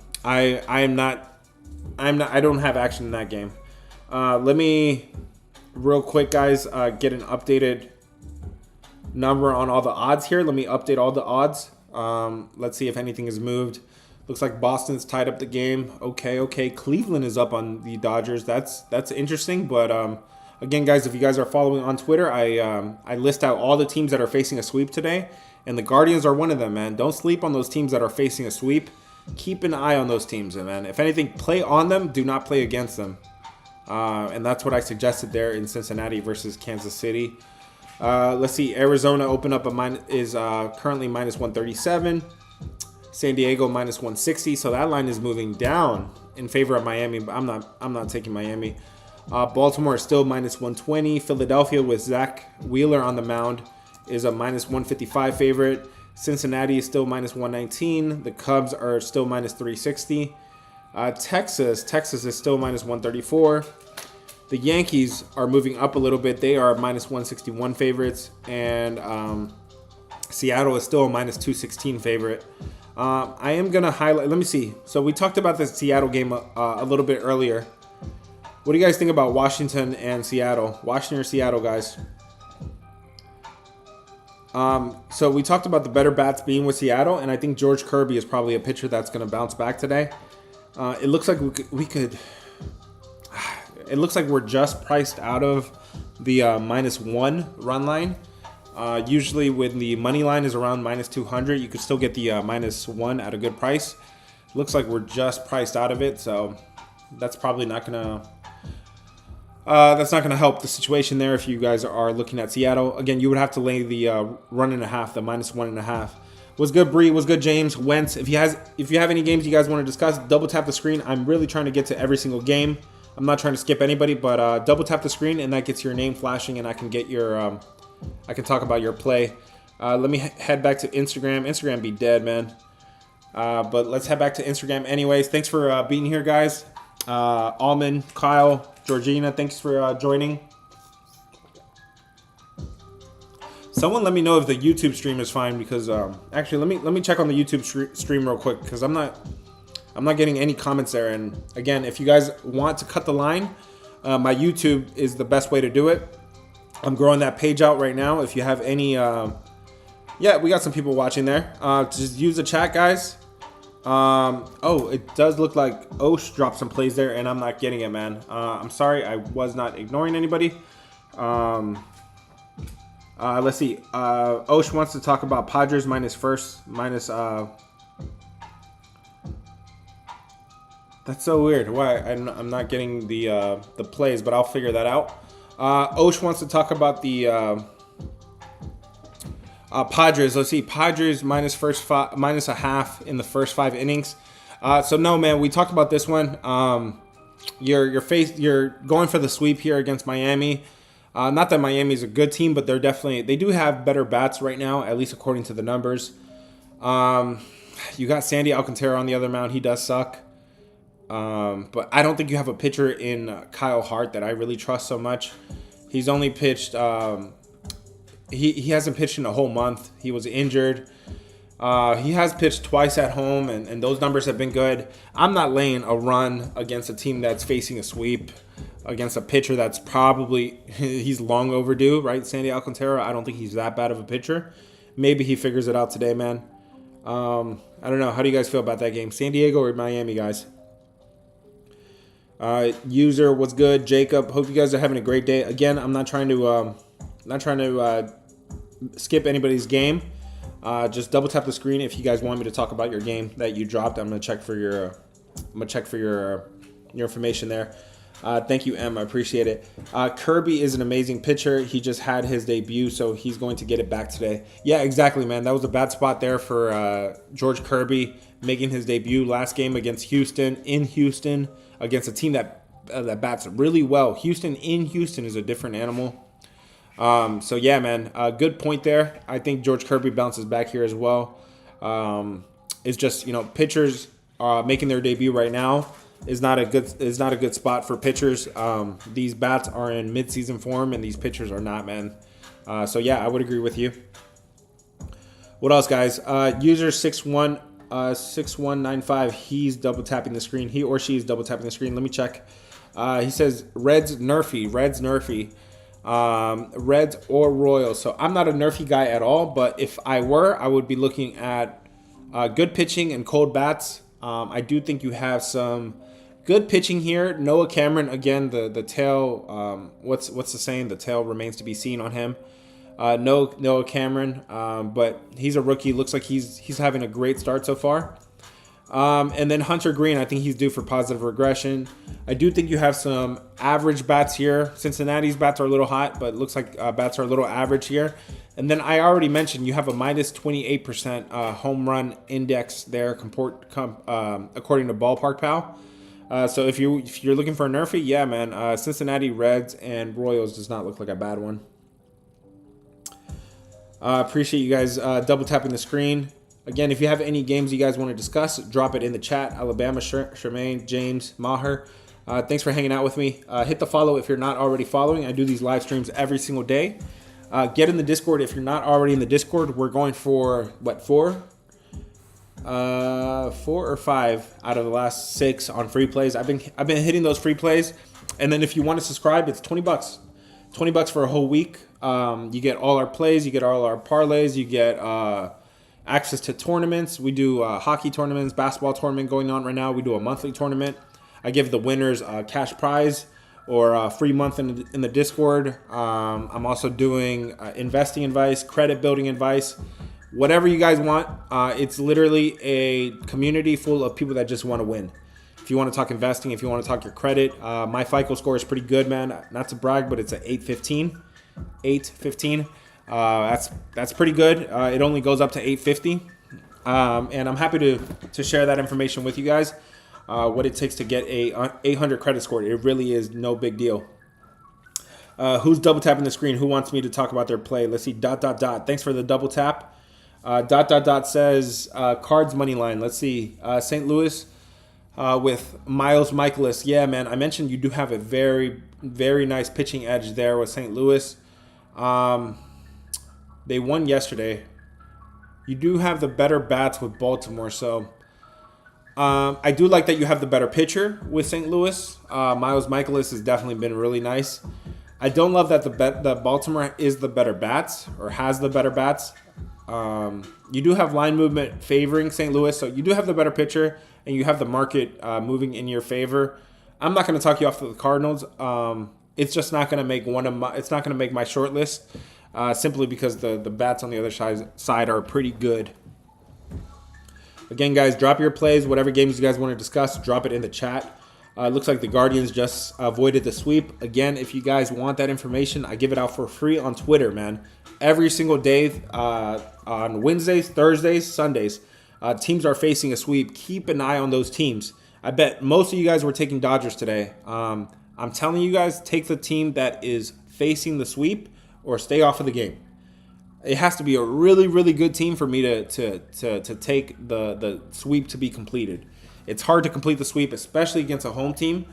don't have action in that game. Let me. Real quick, guys, get an updated number on all the odds here. Let me update all the odds. Let's see if anything has moved. Looks like Boston's tied up the game. Okay. Cleveland is up on the Dodgers. That's interesting. But again, guys, if you guys are following on Twitter, I list out all the teams that are facing a sweep today, and the Guardians are one of them, man. Don't sleep on those teams that are facing a sweep. Keep an eye on those teams, man. If anything, play on them. Do not play against them. And that's what I suggested there in Cincinnati versus Kansas City. Let's see. Arizona open up is currently minus 137. San Diego minus 160. So that line is moving down in favor of Miami. But I'm not taking Miami. Baltimore is still minus 120. Philadelphia with Zach Wheeler on the mound is a minus 155 favorite. Cincinnati is still minus 119. The Cubs are still minus 360. Texas is still minus 134. The Yankees are moving up a little bit. They are minus 161 favorites. And Seattle is still a minus 216 favorite. I am going to highlight. Let me see. So we talked about the Seattle game a little bit earlier. What do you guys think about Washington and Seattle? Washington or Seattle, guys? So we talked about the better bats being with Seattle, and I think George Kirby is probably a pitcher that's going to bounce back today. It looks like we could. It looks like we're just priced out of the -1 run line. Usually when the money line is around -200, you could still get the -1 at a good price. Looks like we're just priced out of it, so that's probably not gonna help the situation there. If you guys are looking at Seattle, again, you would have to lay the run and a half, the -1.5. Was good, Bree. Was good, James. Wentz. If you have any games you guys want to discuss, double tap the screen. I'm really trying to get to every single game. I'm not trying to skip anybody, but double tap the screen and that gets your name flashing, and I can get your I can talk about your play. Let me head back to Instagram. Instagram be dead, man. But let's head back to Instagram anyways. Thanks for being here, guys. Almond, Kyle, Georgina, thanks for joining. Someone let me know if the YouTube stream is fine, because actually let me check on the YouTube stream real quick, because I'm not getting any comments there. And again, if you guys want to cut the line, my YouTube is the best way to do it. I'm growing that page out right now. If you have any, yeah, we got some people watching there. Just use the chat, guys. Oh, it does look like Osh dropped some plays there, and I'm not getting it, man. I'm sorry, I was not ignoring anybody. Let's see. Osh wants to talk about Padres minus. That's so weird. Why I'm not getting the plays, but I'll figure that out. Osh wants to talk about the Padres. Let's see. Padres minus a half in the first 5 innings. So no, man. We talked about this one. You're going for the sweep here against Miami. Not that Miami's a good team, but they do have better bats right now, at least according to the numbers. You got Sandy Alcantara on the other mound. He does suck. But I don't think you have a pitcher in Kyle Hart that I really trust so much. He's only pitched. He hasn't pitched in a whole month. He was injured. He has pitched twice at home, and those numbers have been good. I'm not laying a run against a team that's facing a sweep against a pitcher that's probably he's long overdue, right? Sandy Alcantara. I don't think he's that bad of a pitcher. Maybe he figures it out today, man. I don't know. How do you guys feel about that game? San Diego or Miami, guys? User, what's good? Jacob, hope you guys are having a great day. Again, I'm not trying to skip anybody's game. Just double tap the screen if you guys want me to talk about your game that you dropped. I'm gonna check for your information there. Thank you, M. I appreciate it. Kirby is an amazing pitcher. He just had his debut, so he's going to get it back today. Yeah, exactly, man. That was a bad spot there for George Kirby making his debut last game against Houston, in Houston, against a team that bats really well. Houston in Houston is a different animal. So yeah, man, good point there. I think George Kirby bounces back here as well. It's just, pitchers making their debut right now is not a good spot for pitchers. These bats are in midseason form, and these pitchers are not, man. So yeah, I would agree with you. What else, guys? User 6195. He's double tapping the screen. He or she is double tapping the screen. Let me check. He says Reds Nerfy. Reds or Royals. So I'm not a Nerfy guy at all, but if I were, I would be looking at good pitching and cold bats. I do think you have some good pitching here. Noah Cameron, again, the tail, what's the saying? The tail remains to be seen on him. Noah Cameron, but he's a rookie. Looks like he's having a great start so far. And then Hunter Green, I think he's due for positive regression. I do think you have some average bats here. Cincinnati's bats are a little hot, but it looks like bats are a little average here. And then I already mentioned you have a minus 28% home run index there, according to Ballpark Pal. So if you're looking for a Nerfy, yeah, man, Cincinnati Reds and Royals does not look like a bad one. Appreciate you guys double tapping the screen. Again, if you have any games you guys want to discuss, drop it in the chat. Alabama, Charmaine, James, Maher. Thanks for hanging out with me. Hit the follow if you're not already following. I do these live streams every single day. Get in the Discord if you're not already in the Discord. We're going for, four or five out of the last 6 on free plays. I've been hitting those free plays. And then if you want to subscribe, it's $20. $20 for a whole week. You get all our plays, you get all our parlays, you get access to tournaments. We do hockey tournaments, basketball tournament going on right now. We do a monthly tournament. I give the winners a cash prize or a free month in the Discord. I'm also doing investing advice, credit building advice, whatever you guys want. It's literally a community full of people that just want to win. If you want to talk investing, if you want to talk your credit, my FICO score is pretty good, man. Not to brag, but it's an 815. 815. That's pretty good. It only goes up to 850. And I'm happy to share that information with you guys. What it takes to get a 800 credit score. It really is no big deal. Who's double tapping the screen? Who wants me to talk about their play? Let's see. ... Thanks for the double tap. ... says Cards money line. Let's see. St. Louis with Miles Michaelis. Yeah, man. I mentioned you do have a very, very nice pitching edge there with St. Louis. They won yesterday. You do have the better bats with Baltimore, so I do like that you have the better pitcher with St. Louis. Miles Michaelis has definitely been really nice. I don't love that the Baltimore is the better bats or has the better bats. You do have line movement favoring St. Louis, so you do have the better pitcher and you have the market moving in your favor. I'm not going to talk you off to the Cardinals. It's just not going to make it's not going to make my short list simply because the bats on the other side are pretty good. Again, guys, drop your plays, whatever games you guys want to discuss, drop it in the chat. It looks like the Guardians just avoided the sweep. Again, if you guys want that information, I give it out for free on Twitter, man. Every single day on Wednesdays, Thursdays, Sundays, teams are facing a sweep. Keep an eye on those teams. I bet most of you guys were taking Dodgers today. I'm telling you guys, take the team that is facing the sweep or stay off of the game. It has to be a really, really good team for me to take the sweep to be completed. It's hard to complete the sweep, especially against a home team,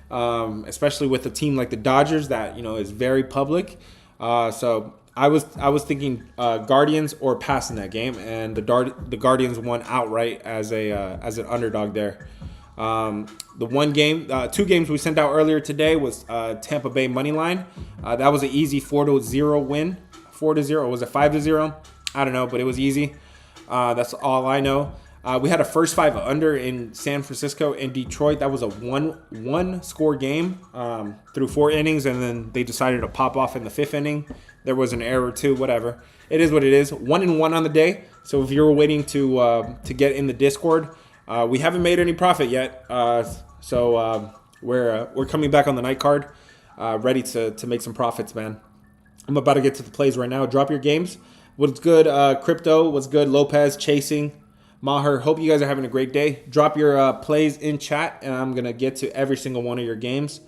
especially with a team like the Dodgers that is very public. So I was thinking Guardians or pass in that game, and the Guardians won outright as an underdog there. The two games we sent out earlier today was Tampa Bay money line. That was an easy 4-0 win. 4-0. Was it 5-0? I don't know, but it was easy. That's all I know. We had a first 5 under in San Francisco and Detroit. That was a one score game through 4 innings, and then they decided to pop off in the 5th inning. There was an error too. Whatever. It is what it is. 1-1 on the day. So if you're waiting to get in the Discord, we haven't made any profit yet. So we're coming back on the night card, ready to make some profits, man. I'm about to get to the plays right now. Drop your games. What's good, Crypto? What's good, Lopez? Chasing. Maher. Hope you guys are having a great day. Drop your plays in chat, and I'm going to get to every single one of your games.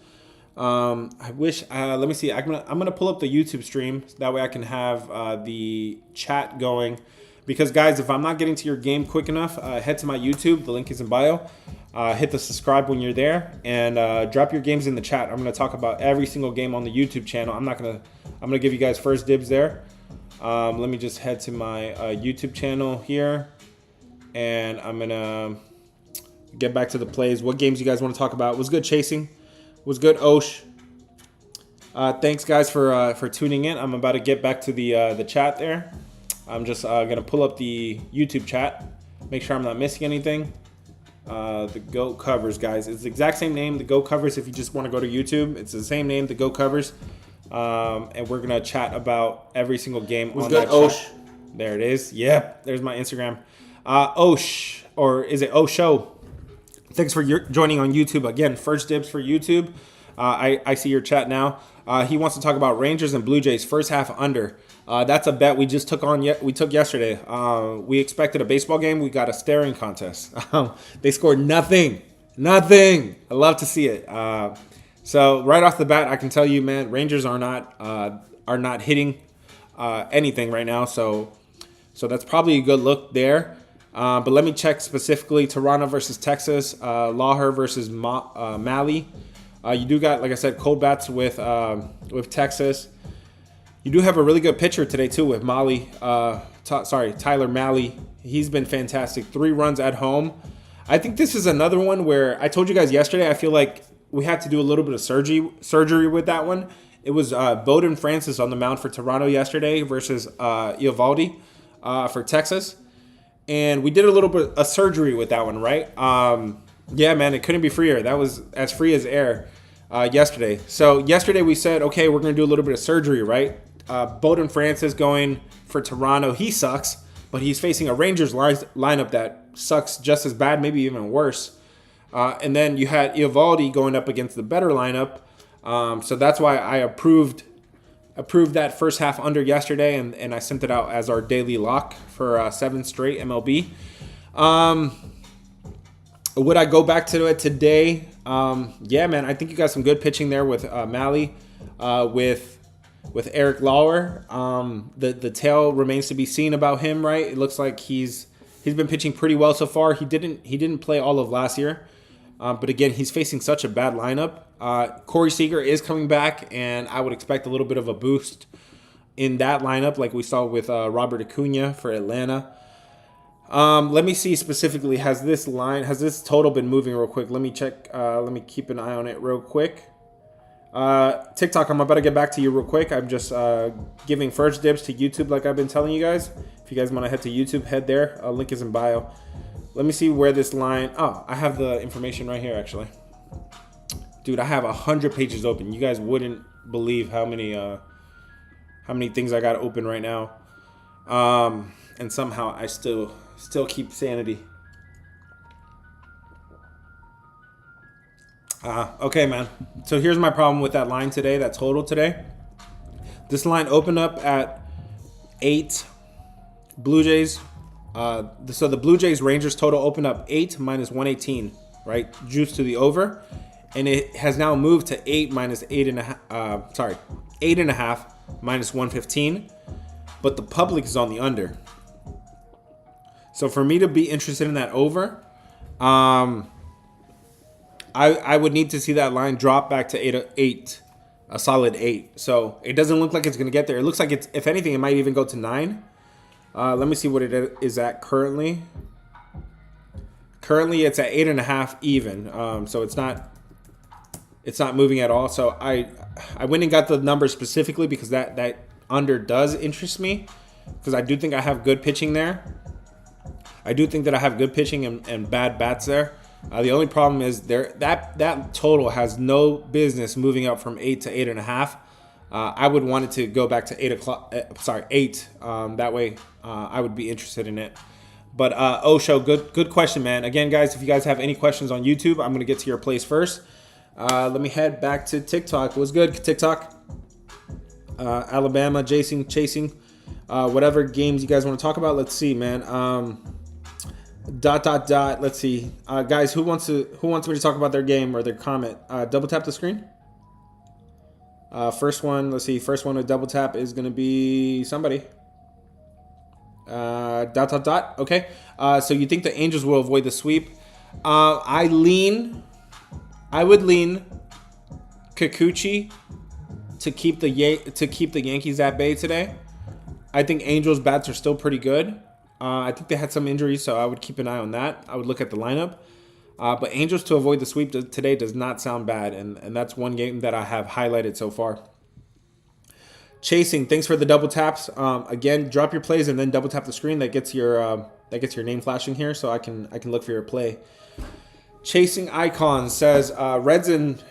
I wish, let me see. I'm gonna pull up the YouTube stream. That way I can have the chat going. Because, guys, if I'm not getting to your game quick enough, head to my YouTube. The link is in bio. Hit the subscribe when you're there, and drop your games in the chat. I'm going to talk about every single game on the YouTube channel. I'm going to give you guys first dibs there. Let me just head to my YouTube channel here, and I'm going to get back to the plays. What games you guys want to talk about? Was good chasing? Was good Osh? Thanks, guys, for tuning in. I'm about to get back to the chat there. I'm just going to pull up the YouTube chat. Make sure I'm not missing anything. The Go Covers, guys. It's the exact same name, the Go Covers. If you just want to go to YouTube, it's the same name, the Go Covers. And we're going to chat about every single game on that chat. There it is. Yep, there's my Instagram. Osh, or is it Osho? Thanks for joining on YouTube. Again, first dibs for YouTube. I see your chat now. He wants to talk about Rangers and Blue Jays first half under. That's a bet we just took yesterday. We expected a baseball game. We got a staring contest. They scored nothing. I love to see it. So right off the bat, I can tell you, man, Rangers are not hitting anything right now. So that's probably a good look there. But let me check specifically Toronto versus Texas, Lawher versus Malley. You do got, like I said, cold bats with Texas. You do have a really good pitcher today, too, with Tyler Malley. He's been fantastic. 3 runs at home. I think this is another one where I told you guys yesterday, I feel like we had to do a little bit of surgery with that one. It was Bowden Francis on the mound for Toronto yesterday versus Eovaldi for Texas. And we did a little bit of surgery with that one, right? Yeah, man, it couldn't be freer. That was as free as air yesterday. So yesterday we said, okay, we're going to do a little bit of surgery, right? Bowden Francis going for Toronto. He sucks, but he's facing a Rangers lineup that sucks just as bad, maybe even worse. And then you had Eovaldi going up against the better lineup. So that's why I approved that first half under yesterday, and I sent it out as our daily lock for 7 straight MLB. Would I go back to it today? Yeah, man, I think you got some good pitching there with Malley, with Eric Lauer. The tail remains to be seen about him, right? It looks like he's been pitching pretty well so far. He didn't play all of last year, but again, he's facing such a bad lineup. Corey Seager is coming back, and I would expect a little bit of a boost in that lineup, like we saw with Robert Acuna for Atlanta. Let me see specifically, has this total been moving real quick? Let me check. Let me keep an eye on it real quick. TikTok, I'm about to get back to you real quick. I'm just giving first dibs to YouTube like I've been telling you guys. If you guys want to head to YouTube, head there. Link is in bio. Let me see where this line... Oh, I have the information right here, actually. Dude, I have 100 pages open. You guys wouldn't believe how many things I got open right now. And somehow I still keep sanity. Okay, man. So here's my problem with that line today, that total today. This line opened up at 8 Blue Jays. So the Blue Jays Rangers total opened up 8 minus 118, right? Juice to the over. And it has now moved to 8 minus 8.5. 8.5 minus 115. But the public is on the under. So for me to be interested in that over, I would need to see that line drop back to 8, a solid 8. So it doesn't look like it's going to get there. It looks like it's, if anything, it might even go to 9. Let me see what it is at currently. Currently, it's at 8.5 even. So it's not moving at all. So I went and got the number specifically because that under does interest me, because I do think I have good pitching there. I do think that I have good pitching and bad bats there. The only problem is that total has no business moving up from 8 to 8.5. I would want it to go back to 8 o'clock. 8. That way, I would be interested in it. But Osho, good question, man. Again, guys, if you guys have any questions on YouTube, I'm gonna get to your place first. Let me head back to TikTok. What's good, TikTok? Alabama, chasing, whatever games you guys want to talk about. Let's see, man. ... Let's see, guys. Who wants me to talk about their game or their comment? Double tap the screen. First one. Let's see. First one to double tap is gonna be somebody. ... Okay. So you think the Angels will avoid the sweep? I would lean Kikuchi to keep the Yankees at bay today. I think Angels bats are still pretty good. I think they had some injuries, so I would keep an eye on that. I would look at the lineup. But Angels to avoid the sweep today does not sound bad, and that's one game that I have highlighted so far. Chasing, thanks for the double taps. Again, drop your plays and then double tap the screen. That gets your name flashing here, so I can look for your play. Chasing Icon says Reds and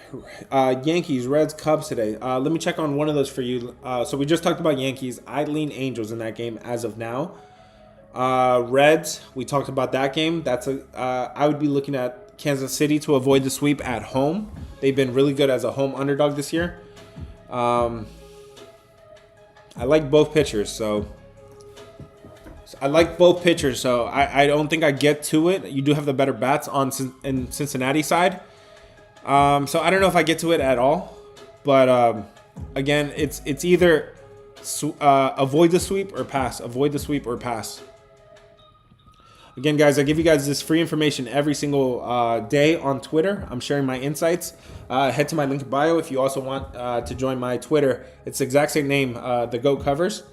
Yankees, Reds, Cubs today. Let me check on one of those for you. So we just talked about Yankees. I lean Angels in that game as of now. Reds, we talked about that game. I would be looking at Kansas City to avoid the sweep at home. They've been really good as a home underdog this year. I like both pitchers, so I don't think I get to it. You do have the better bats in Cincinnati side. So I don't know if I get to it at all. But again, it's either avoid the sweep or pass. Avoid the sweep or pass. Again, guys, I give you guys this free information every single day on Twitter. I'm sharing my insights. Head to my link in bio if you also want to join my Twitter. It's the exact same name, The Goat Covers.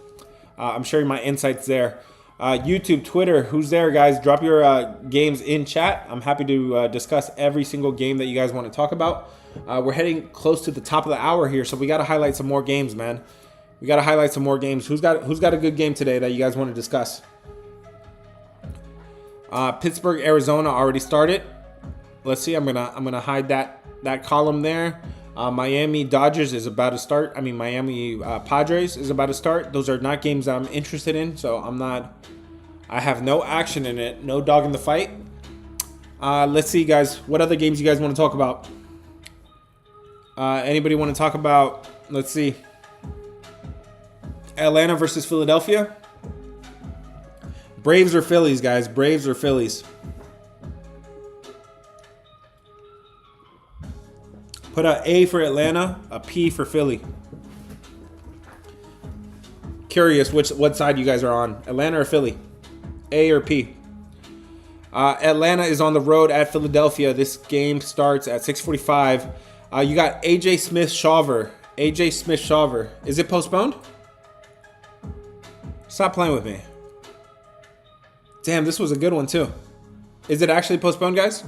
I'm sharing my insights there. YouTube, Twitter, who's there, guys? Drop your games in chat. I'm happy to discuss every single game that you guys want to talk about. We're heading close to the top of the hour here, so we got to highlight some more games, man. We got to highlight some more games. Who's got a good game today that you guys want to discuss? Pittsburgh, Arizona already started. Let's see. I'm gonna hide that column there. Miami Dodgers is about to start. Miami Padres is about to start. Those are not games I'm interested in, so I have no action in it. No dog in the fight. Let's see, guys. What other games you guys want to talk about? Anybody want to talk about? Let's see. Atlanta versus Philadelphia. Braves or Phillies, guys? Braves or Phillies? Put a A for Atlanta, a P for Philly. Curious what side you guys are on. Atlanta or Philly? A or P? Atlanta is on the road at Philadelphia. This game starts at 6:45. You got AJ Smith-Shawver. AJ Smith-Shawver. Is it postponed? Stop playing with me. Damn, this was a good one too. Is it actually postponed, guys?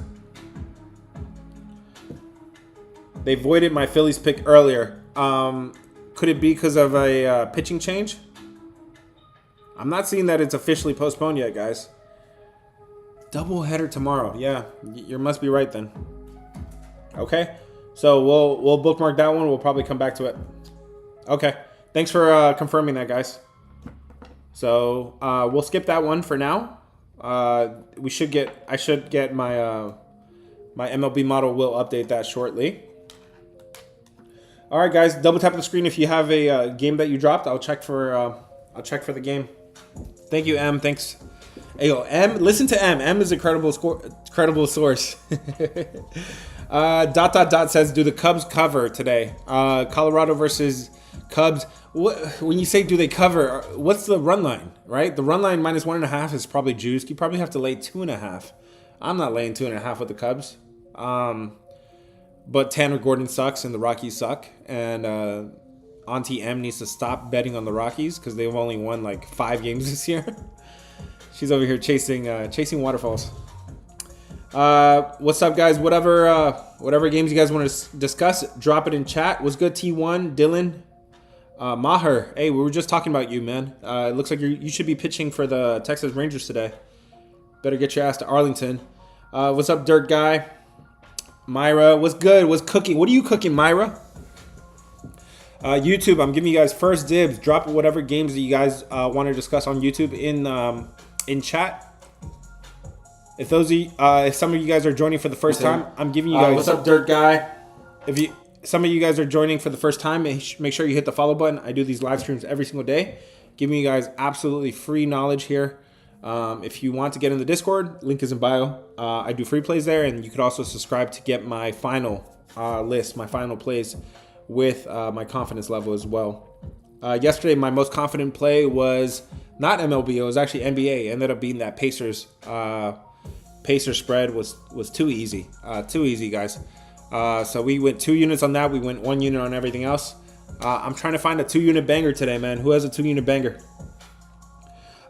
They voided my Phillies pick earlier. Could it be because of a pitching change? I'm not seeing that it's officially postponed yet, guys. Doubleheader tomorrow. Yeah, you must be right then. Okay, so we'll bookmark that one. We'll probably come back to it. Okay, thanks for confirming that, guys. So we'll skip that one for now. I should get my my MLB model. Will update that shortly. All right, guys. Double tap the screen if you have a game that you dropped. I'll check for the game. Thank you, M. Thanks. Hey, yo, M. Listen to M. M is a credible source. Dot says, do the Cubs cover today? Colorado versus Cubs. When you say do they cover, what's the run line, right? The run line -1.5 is probably juiced. You probably have to lay 2.5. I'm not laying 2.5 with the Cubs. But Tanner Gordon sucks and the Rockies suck. And Auntie M needs to stop betting on the Rockies because they've only won like 5 games this year. She's over here chasing waterfalls. What's up, guys? Whatever games you guys want to discuss, drop it in chat. What's good, T1, Dylan? Maher, hey, we were just talking about you, man. It looks like you should be pitching for the Texas Rangers today. Better get your ass to Arlington. What's up, Dirt Guy? Myra, what's good? What's cooking? What are you cooking, Myra? YouTube, I'm giving you guys first dibs. Drop whatever games that you guys want to discuss on YouTube in chat. If some of you guys are joining for the first time, I'm giving you guys. What's up, Dirt Guy? Some of you guys are joining for the first time, make sure you hit the follow button. I do these live streams every single day, giving you guys absolutely free knowledge here. If you want to get in the Discord, link is in bio. I do free plays there, and you could also subscribe to get my final list, my final plays with my confidence level as well. Yesterday, my most confident play was not MLB. It was actually NBA. It ended up being that Pacers spread was too easy. Too easy, guys. So we went 2 units on that. We went 1 unit on everything else. I'm trying to find a 2-unit banger today, man. Who has a 2-unit banger?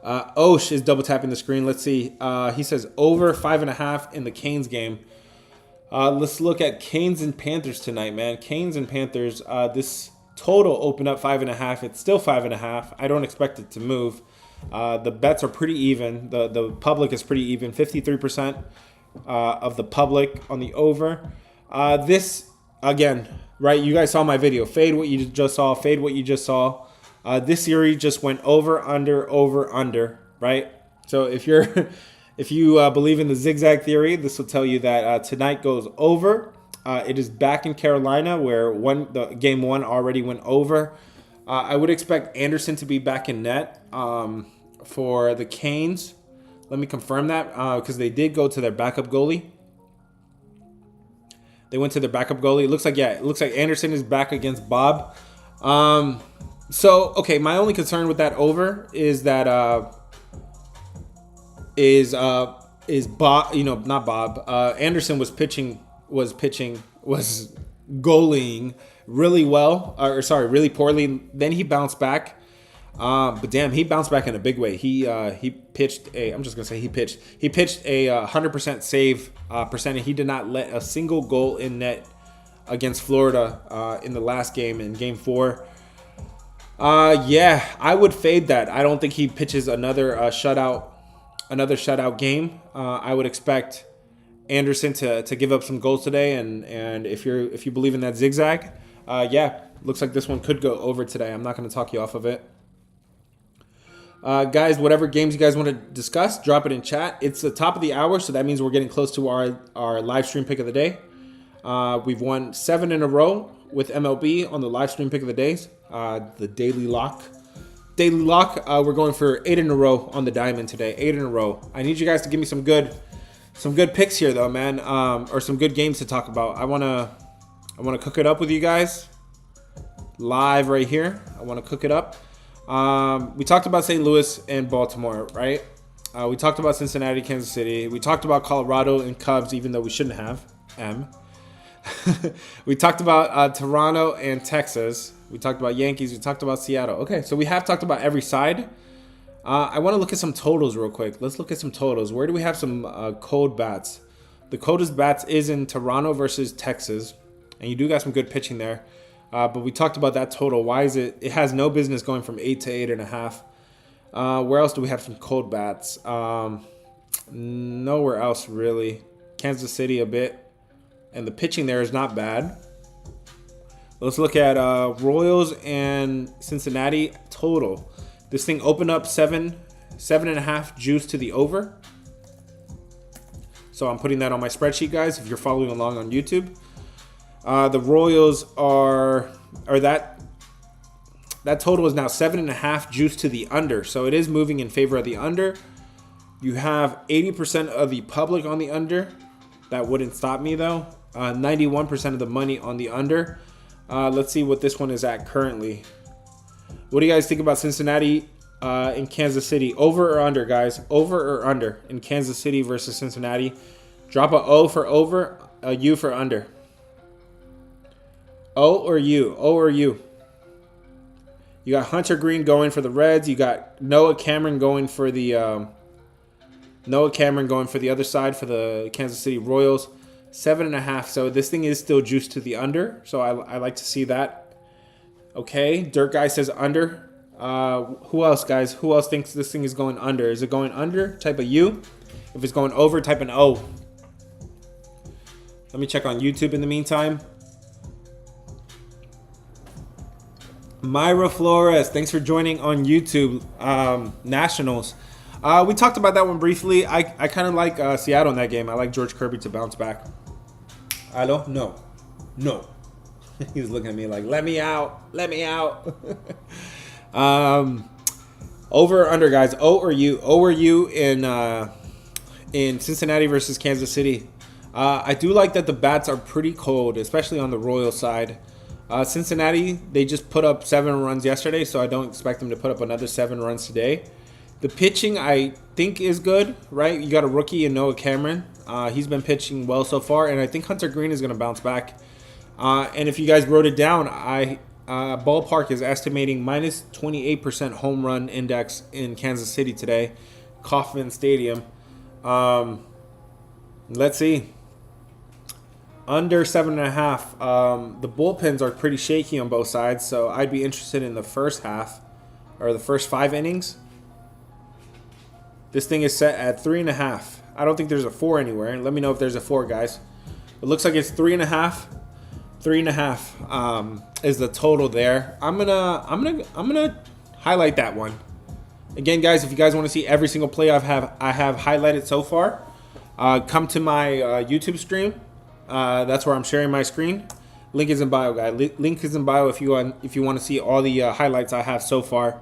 Osh is double tapping the screen. Let's see. He says over 5.5 in the Canes game. Let's look at Canes and Panthers tonight, man. Canes and Panthers. This total opened up 5.5. It's still 5.5. I don't expect it to move. The bets are pretty even. The public is pretty even. 53% of the public on the over. This, again, right? You guys saw my video. Fade what you just saw. Fade what you just saw. This series just went over, under, right? So if you believe in the zigzag theory, this will tell you that tonight goes over. It is back in Carolina where the game 1 already went over. I would expect Anderson to be back in net for the Canes. Let me confirm that because they did go to their backup goalie. They went to their backup goalie. It looks like Anderson is back against Bob. So, okay, my only concern with that over is that Bob, not Bob. Anderson was goaling really well, really poorly. Then he bounced back. But damn, he bounced back in a big way. He pitched a 100% save percentage. He did not let a single goal in net against Florida in the last game in Game 4. Yeah, I would fade that. I don't think he pitches another shutout game. I would expect Anderson to give up some goals today, and if you believe in that zigzag, yeah, looks like this one could go over today. I'm not going to talk you off of it. Guys, whatever games you guys want to discuss, drop it in chat. It's the top of the hour, so that means we're getting close to our live stream pick of the day. We've won 7 in a row with MLB on the live stream pick of the days. The daily lock. We're going for 8 in a row on the diamond today. 8 in a row. I need you guys to give me some good picks here, though, man. Or some good games to talk about. I wanna cook it up with you guys live right here. I want to cook it up. We talked about St. Louis and Baltimore, right? We talked about Cincinnati, Kansas City. We talked about Colorado and Cubs, even though we shouldn't have. We talked about Toronto and Texas. We talked about Yankees. We talked about Seattle. Okay, so we have talked about every side. I want to look at some totals real quick. Let's look at some totals. Where do we have some cold bats? The coldest bats is in Toronto versus Texas. And you do got some good pitching there. But we talked about that total. Why is it? It has no business going from 8 to 8.5. Where else do we have some cold bats? Nowhere else really. Kansas City a bit. And the pitching there is not bad. Let's look at Royals and Cincinnati total. This thing opened up 7.5 juice to the over. So I'm putting that on my spreadsheet, guys, if you're following along on YouTube. The Royals that total is now 7.5 juice to the under. So it is moving in favor of the under. You have 80% of the public on the under. That wouldn't stop me, though. 91% of the money on the under. Let's see what this one is at currently. What do you guys think about Cincinnati in Kansas City? Over or under, guys? Over or under in Kansas City versus Cincinnati? Drop a O for over, a U for under. O or U? O or U? You got Hunter Green going for the Reds. You got Noah Cameron going for the other side for the Kansas City Royals. 7.5. So this thing is still juiced to the under. So I like to see that. Okay. Dirt Guy says under. Who else, guys? Who else thinks this thing is going under? Is it going under? Type a U. If it's going over, type an O. Let me check on YouTube in the meantime. Myra Flores, thanks for joining on YouTube. Nationals. We talked about that one briefly. I kind of like Seattle in that game. I like George Kirby to bounce back. Hello? No. He's looking at me like, let me out. Over or under, guys. O or U? O or U in Cincinnati versus Kansas City. I do like that the bats are pretty cold, especially on the Royal side. Cincinnati, they just put up 7 runs yesterday, so I don't expect them to put up another 7 runs today. The pitching, I think, is good, right? You got a rookie in Noah Cameron. He's been pitching well so far, and I think Hunter Green is going to bounce back. And if you guys wrote it down, Ballpark is estimating minus 28% home run index in Kansas City today. Kauffman Stadium. Let's see. Under 7.5. The bullpens are pretty shaky on both sides, so I'd be interested in the first half or the first 5 innings. This thing is set at 3.5. I don't think there's a 4 anywhere. Let me know if there's a 4, guys. It looks like it's 3.5. 3.5 is the total there. I'm gonna highlight that one. Again, guys, if you guys want to see every single play I have highlighted so far, come to my YouTube stream. That's where I'm sharing my screen. Link is in bio, guys. Link is in bio if you want to see all the highlights I have so far.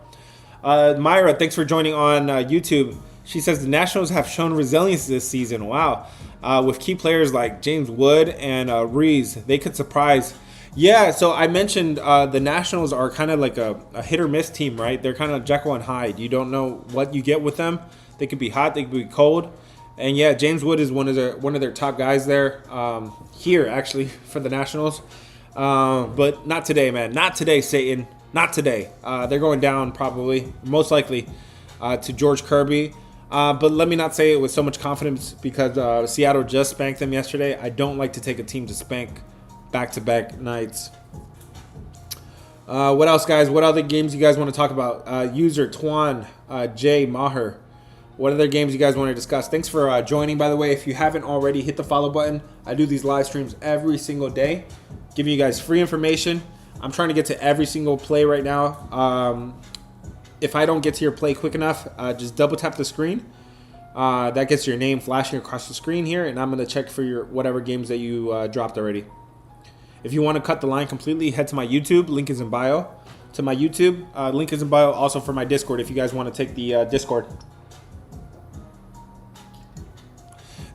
Myra, thanks for joining on YouTube. She says the Nationals have shown resilience this season. Wow. With key players like James Wood and Reeves, they could surprise. Yeah, so I mentioned the Nationals are kind of like a hit or miss team, right? They're kind of Jekyll and Hyde. You don't know what you get with them. They could be hot, they could be cold. And yeah, James Wood is one of their top guys there here, actually, for the Nationals. But not today, man. Not today, Satan. Not today. They're going down probably, most likely, to George Kirby. But let me not say it with so much confidence because Seattle just spanked them yesterday. I don't like to take a team to spank back-to-back nights. What else, guys? What other games you guys want to talk about? User Twan, Jay Maher. What other games you guys want to discuss? Thanks for joining, by the way. If you haven't already, hit the follow button. I do these live streams every single day, giving you guys free information. I'm trying to get to every single play right now. If I don't get to your play quick enough, just double tap the screen. That gets your name flashing across the screen here, and I'm going to check for your whatever games that you dropped already. If you want to cut the line completely, head to my YouTube. Link is in bio. To my YouTube, link is in bio. Also for my Discord, if you guys want to take the Discord.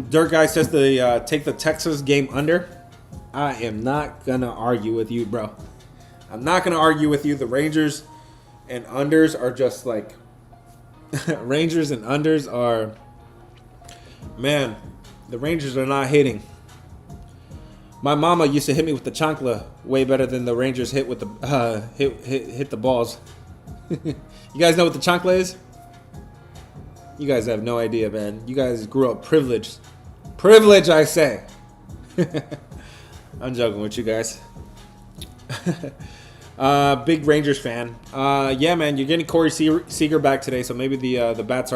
Dirt Guy says to take the Texas game under. I am not going to argue with you, bro. I'm not going to argue with you. The Rangers and unders are just like... Rangers and unders are... Man, the Rangers are not hitting. My mama used to hit me with the chancla way better than the Rangers hit with the hit the balls. You guys know what the chancla is? You guys have no idea, man. You guys grew up privileged. Privilege, I say. I'm joking with you guys. Big Rangers fan. Yeah, man, you're getting Corey Seager back today, so maybe the Bats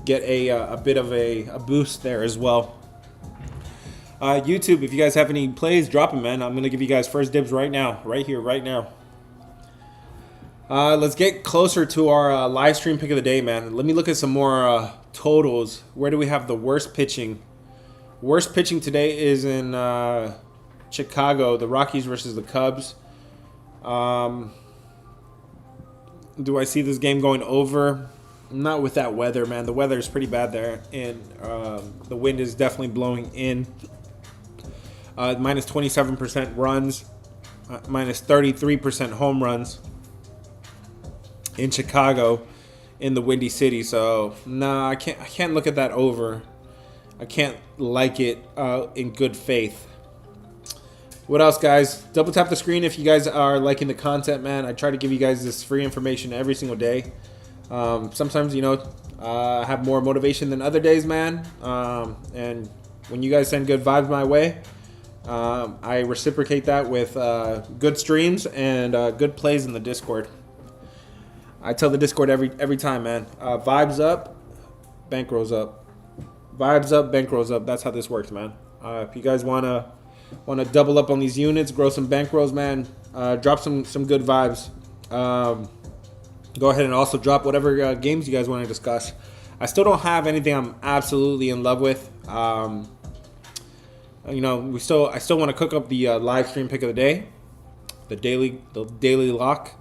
get a bit of a boost there as well. YouTube, if you guys have any plays, drop them, man. I'm going to give you guys first dibs right now. Right here, right now. Let's get closer to our live stream pick of the day, man. Let me look at some more totals. Where do we have the worst pitching? Worst pitching today is in Chicago. The Rockies versus the Cubs. Do I see this game going over? Not with that weather, man. The weather is pretty bad there. And the wind is definitely blowing in. Minus 27% runs, minus 33% home runs in Chicago, in the Windy City. So nah, I can't look at that over. I can't like it in good faith. What else, guys? Double tap the screen if you guys are liking the content, man. I try to give you guys this free information every single day. Sometimes, I have more motivation than other days, man. And when you guys send good vibes my way, I reciprocate that with good streams and good plays in the Discord. I tell the Discord every time, man. Vibes up, bankrolls up. Vibes up, bankrolls up. That's how this works, man. If you guys wanna double up on these units, grow some bankrolls, man, drop some good vibes. Go ahead and also drop whatever games you guys want to discuss. I still don't have anything I'm absolutely in love with. I still want to cook up the live stream pick of the day, the daily lock.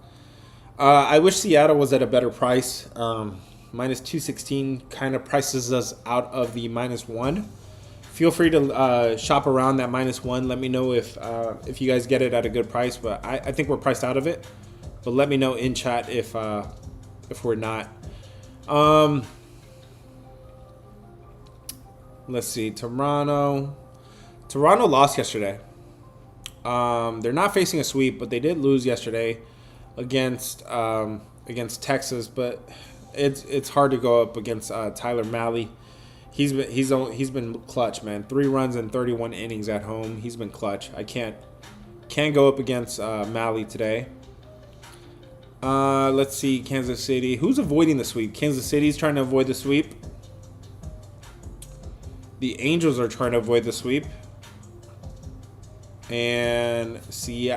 I wish Seattle was at a better price. Minus 216 kind of prices us out of the -1. Feel free to shop around that -1. Let me know if you guys get it at a good price, but I think we're priced out of it. But let me know in chat if we're not. Let's see. Toronto lost yesterday. They're not facing a sweep, but they did lose yesterday against Texas. But it's hard to go up against Tyler Mahle. He's been clutch, man. 3 runs in 31 innings at home. He's been clutch. I can't go up against Mahle today. Let's see, Kansas City. Who's avoiding the sweep? Kansas City's trying to avoid the sweep. The Angels are trying to avoid the sweep. And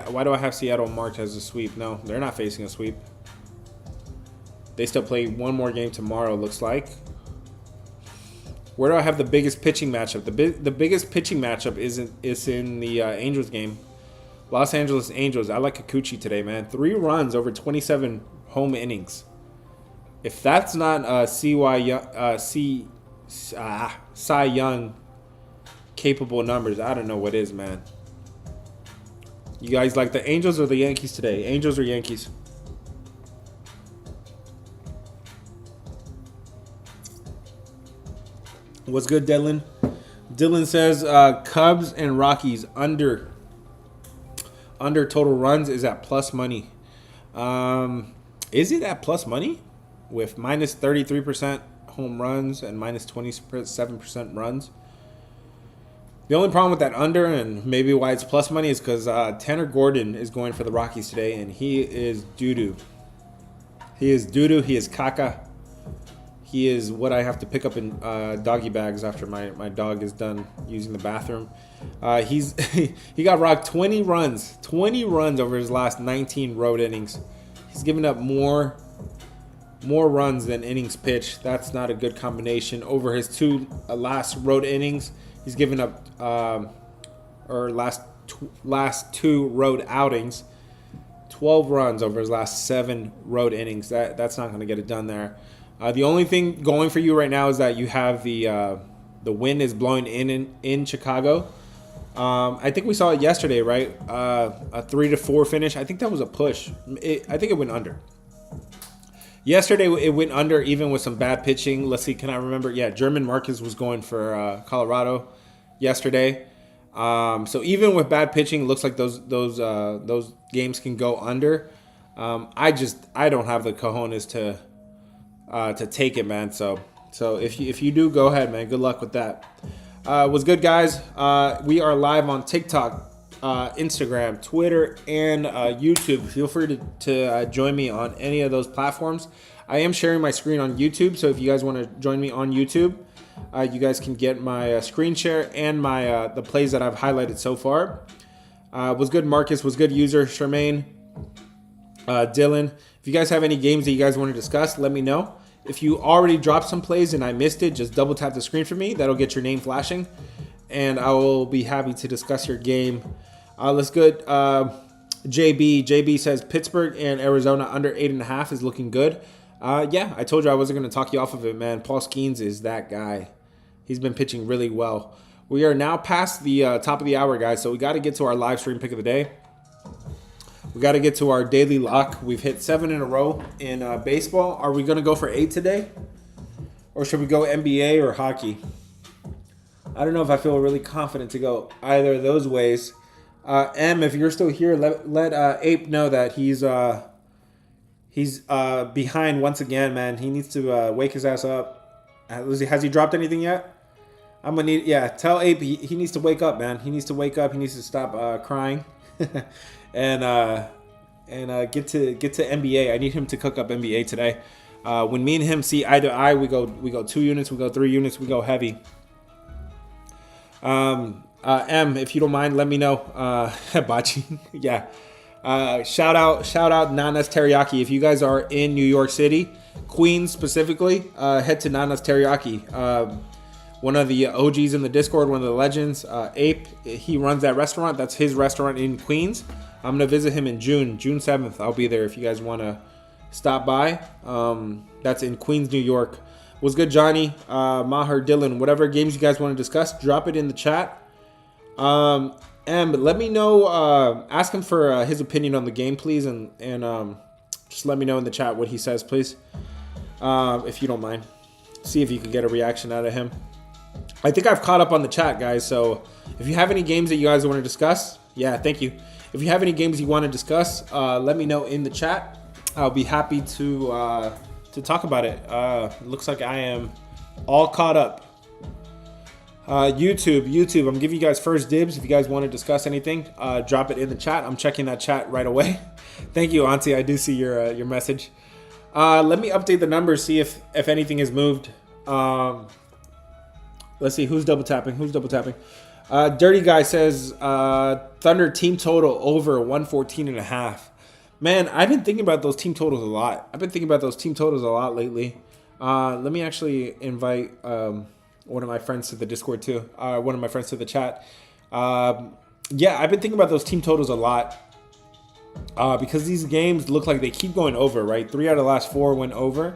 why do I have Seattle marked as a sweep? No, they're not facing a sweep. They still play one more game tomorrow, looks like. Where do I have the biggest pitching matchup? The biggest pitching matchup is in the Angels game. Los Angeles Angels. I like Kikuchi today, man. 3 runs over 27 home innings. If that's not Cy Young capable numbers, I don't know what is, man. You guys like the Angels or the Yankees today? Angels or Yankees? What's good, Dylan? Dylan says Cubs and Rockies under total runs is at plus money. Is it at plus money? With minus 33% home runs and minus 27% runs. The only problem with that under, and maybe why it's plus money, is because Tanner Gordon is going for the Rockies today, and he is doo-doo. He is doo-doo. He is caca. He is what I have to pick up in doggy bags after my dog is done using the bathroom. He got rocked 20 runs over his last 19 road innings. He's given up more runs than innings pitched. That's not a good combination. Over his last road innings, he's given up last two road outings, 12 runs over his last 7 road innings. That's not going to get it done there. The only thing going for you right now is that you have the wind is blowing in Chicago. I think we saw it yesterday, right? A 3-4 finish. I think that was a push. I think it went under. Yesterday it went under even with some bad pitching. Let's see, can I remember? Yeah, German Marquez was going for Colorado yesterday. So even with bad pitching, it looks like those games can go under. I don't have the cojones to take it, man. So if you do, go ahead, man. Good luck with that. What's good, guys? We are live on TikTok, Instagram, Twitter, and YouTube. Feel free to join me on any of those platforms. I am sharing my screen on YouTube, so if you guys want to join me on YouTube, you guys can get my screen share and my the plays that I've highlighted so far. Was good, Marcus. Was good, user Charmaine, Dylan. If you guys have any games that you guys want to discuss, let me know. If you already dropped some plays and I missed it, just double tap the screen for me. That'll get your name flashing, and I will be happy to discuss your game. Let's good. JB says Pittsburgh and Arizona under 8.5 is looking good. Yeah, I told you I wasn't going to talk you off of it, man. Paul Skeens is that guy. He's been pitching really well. We are now past the top of the hour, guys, so we got to get to our live stream pick of the day. We got to get to our daily lock. We've hit 7 in a row in baseball. Are we going to go for 8 today? Or should we go NBA or hockey? I don't know if I feel really confident to go either of those ways. M, if you're still here, let Ape know that he's behind once again, man. He needs to wake his ass up. Has he dropped anything yet? I'm gonna need, tell Ape he needs to wake up, man. He needs to wake up. He needs to stop crying, and get to NBA. I need him to cook up NBA today. When me and him see eye to eye, we go 2 units, we go 3 units, we go heavy. M, if you don't mind, let me know. Bachi, yeah. Shout out Nana's Teriyaki. If you guys are in New York City, Queens specifically, head to Nana's Teriyaki. One of the OGs in the Discord, one of the legends, Ape, he runs that restaurant. That's his restaurant in Queens. I'm going to visit him in June 7th. I'll be there if you guys want to stop by. That's in Queens, New York. What's good, Johnny, Maher, Dylan, whatever games you guys want to discuss, drop it in the chat. And let me know, ask him for his opinion on the game, please, and just let me know in the chat what he says, please, if you don't mind. See if you can get a reaction out of him. I think I've caught up on the chat, guys, so if you have any games that you guys want to discuss, thank you. If you have any games you want to discuss, let me know in the chat. I'll be happy to talk about it. Looks like I am all caught up. YouTube, I'm giving you guys first dibs. If you guys want to discuss anything, drop it in the chat. I'm checking that chat right away. Thank you, Auntie. I do see your message. Let me update the numbers, see if anything has moved. Let's see who's double tapping. Dirty Guy says Thunder team total over 114.5. Man, I've been thinking about those team totals a lot. Lately. Let me actually invite one of my friends to the Discord too. One of my friends to the chat. I've been thinking about those team totals a lot. Because these games look like they keep going over, right? 3 out of the last 4 went over.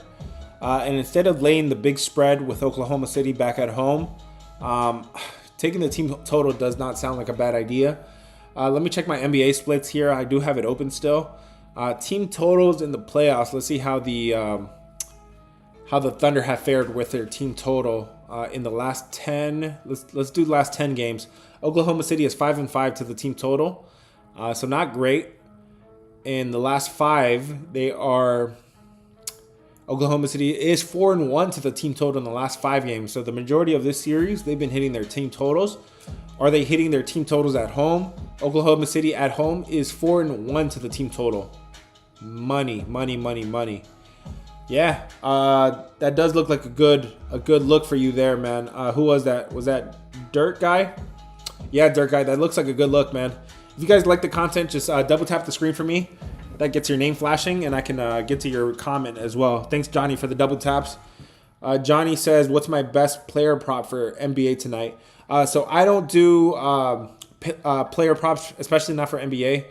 And instead of laying the big spread with Oklahoma City back at home, taking the team total does not sound like a bad idea. Let me check my NBA splits here. I do have it open still. Team totals in the playoffs. Let's see how the Thunder have fared with their team total in the last 10. Let's do the last 10 games. Oklahoma City is 5-5 to the team total, so not great. In the last 5, Oklahoma City is 4-1 to the team total in the last 5 games. So the majority of this series, they've been hitting their team totals. Are they hitting their team totals at home? Oklahoma City at home is 4-1 to the team total. Money. Yeah, that does look like a good look for you there, man. Who was that? Was that Dirt Guy? Yeah, Dirt Guy. That looks like a good look, man. If you guys like the content, just double tap the screen for me. That gets your name flashing, and I can get to your comment as well. Thanks, Johnny, for the double taps. Johnny says, what's my best player prop for NBA tonight? So I don't do player props, especially not for NBA.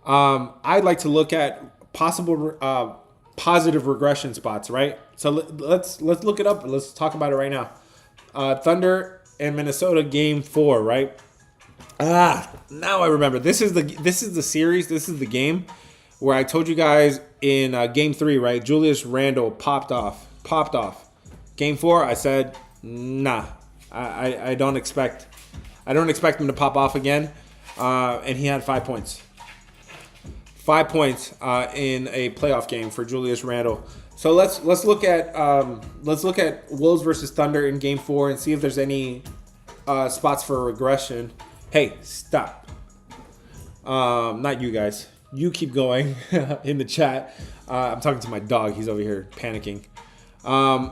I'd like to look at possible positive regression spots, right? So let's look it up and let's talk about it right now. Thunder and Minnesota game 4, right? Now I remember. This is the series. This is the game where I told you guys in game 3, right? Julius Randle popped off. Game 4, I said, nah. I don't expect him to pop off again. And he had 5 points. 5 points in a playoff game for Julius Randle. So let's look at Wolves versus Thunder in Game 4 and see if there's any spots for regression. Hey, stop! Not you guys. You keep going in the chat. I'm talking to my dog. He's over here panicking.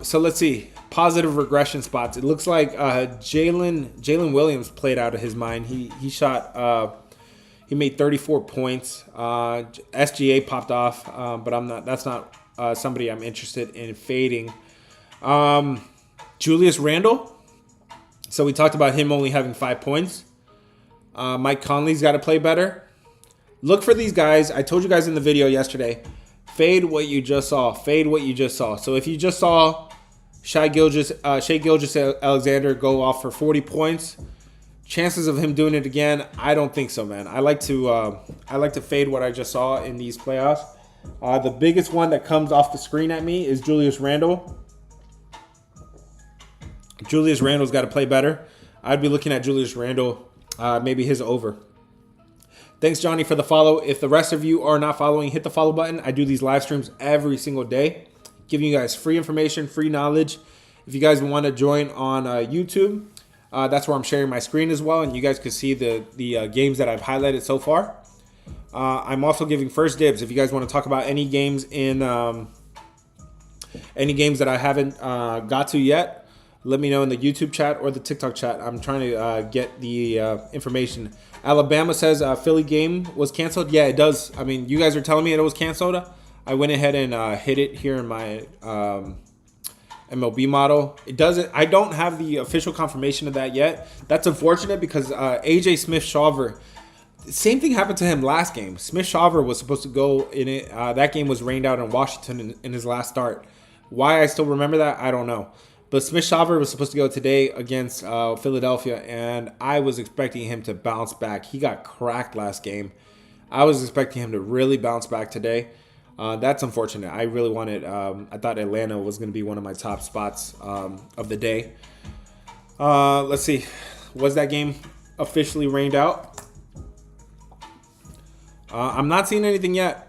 So let's see positive regression spots. It looks like Jalen Williams played out of his mind. He shot. He made 34 points. SGA popped off, but that's not somebody I'm interested in fading. Julius Randle. So we talked about him only having 5 points. Mike Conley's got to play better. Look for these guys. I told you guys in the video yesterday. Fade what you just saw. So if you just saw Shai Gilgeous-Alexander go off for 40 points. Chances of him doing it again, I don't think so, man. I like to fade what I just saw in these playoffs. The biggest one that comes off the screen at me is Julius Randle. Julius Randle's got to play better. I'd be looking at Julius Randle, maybe his over. Thanks, Johnny, for the follow. If the rest of you are not following, hit the follow button. I do these live streams every single day, giving you guys free information, free knowledge. If you guys want to join on YouTube, that's where I'm sharing my screen as well, and you guys can see the games that I've highlighted so far. I'm also giving first dibs. If you guys want to talk about any games that I haven't got to yet, let me know in the YouTube chat or the TikTok chat. I'm trying to get the information. Alabama says Philly game was canceled. Yeah, it does. I mean, you guys are telling me it was canceled. I went ahead and hit it here in my MLB model. It doesn't. I don't have the official confirmation of that yet. That's unfortunate because AJ Smith-Shawver, same thing happened to him last game. Smith-Shawver was supposed to go in it. That game was rained out in Washington in his last start. Why I still remember that, I don't know. But Smith-Shawver was supposed to go today against Philadelphia, and I was expecting him to bounce back. He got cracked last game. I was expecting him to really bounce back today. That's unfortunate. I really wanted. I thought Atlanta was going to be one of my top spots of the day. Let's see. Was that game officially rained out? I'm not seeing anything yet.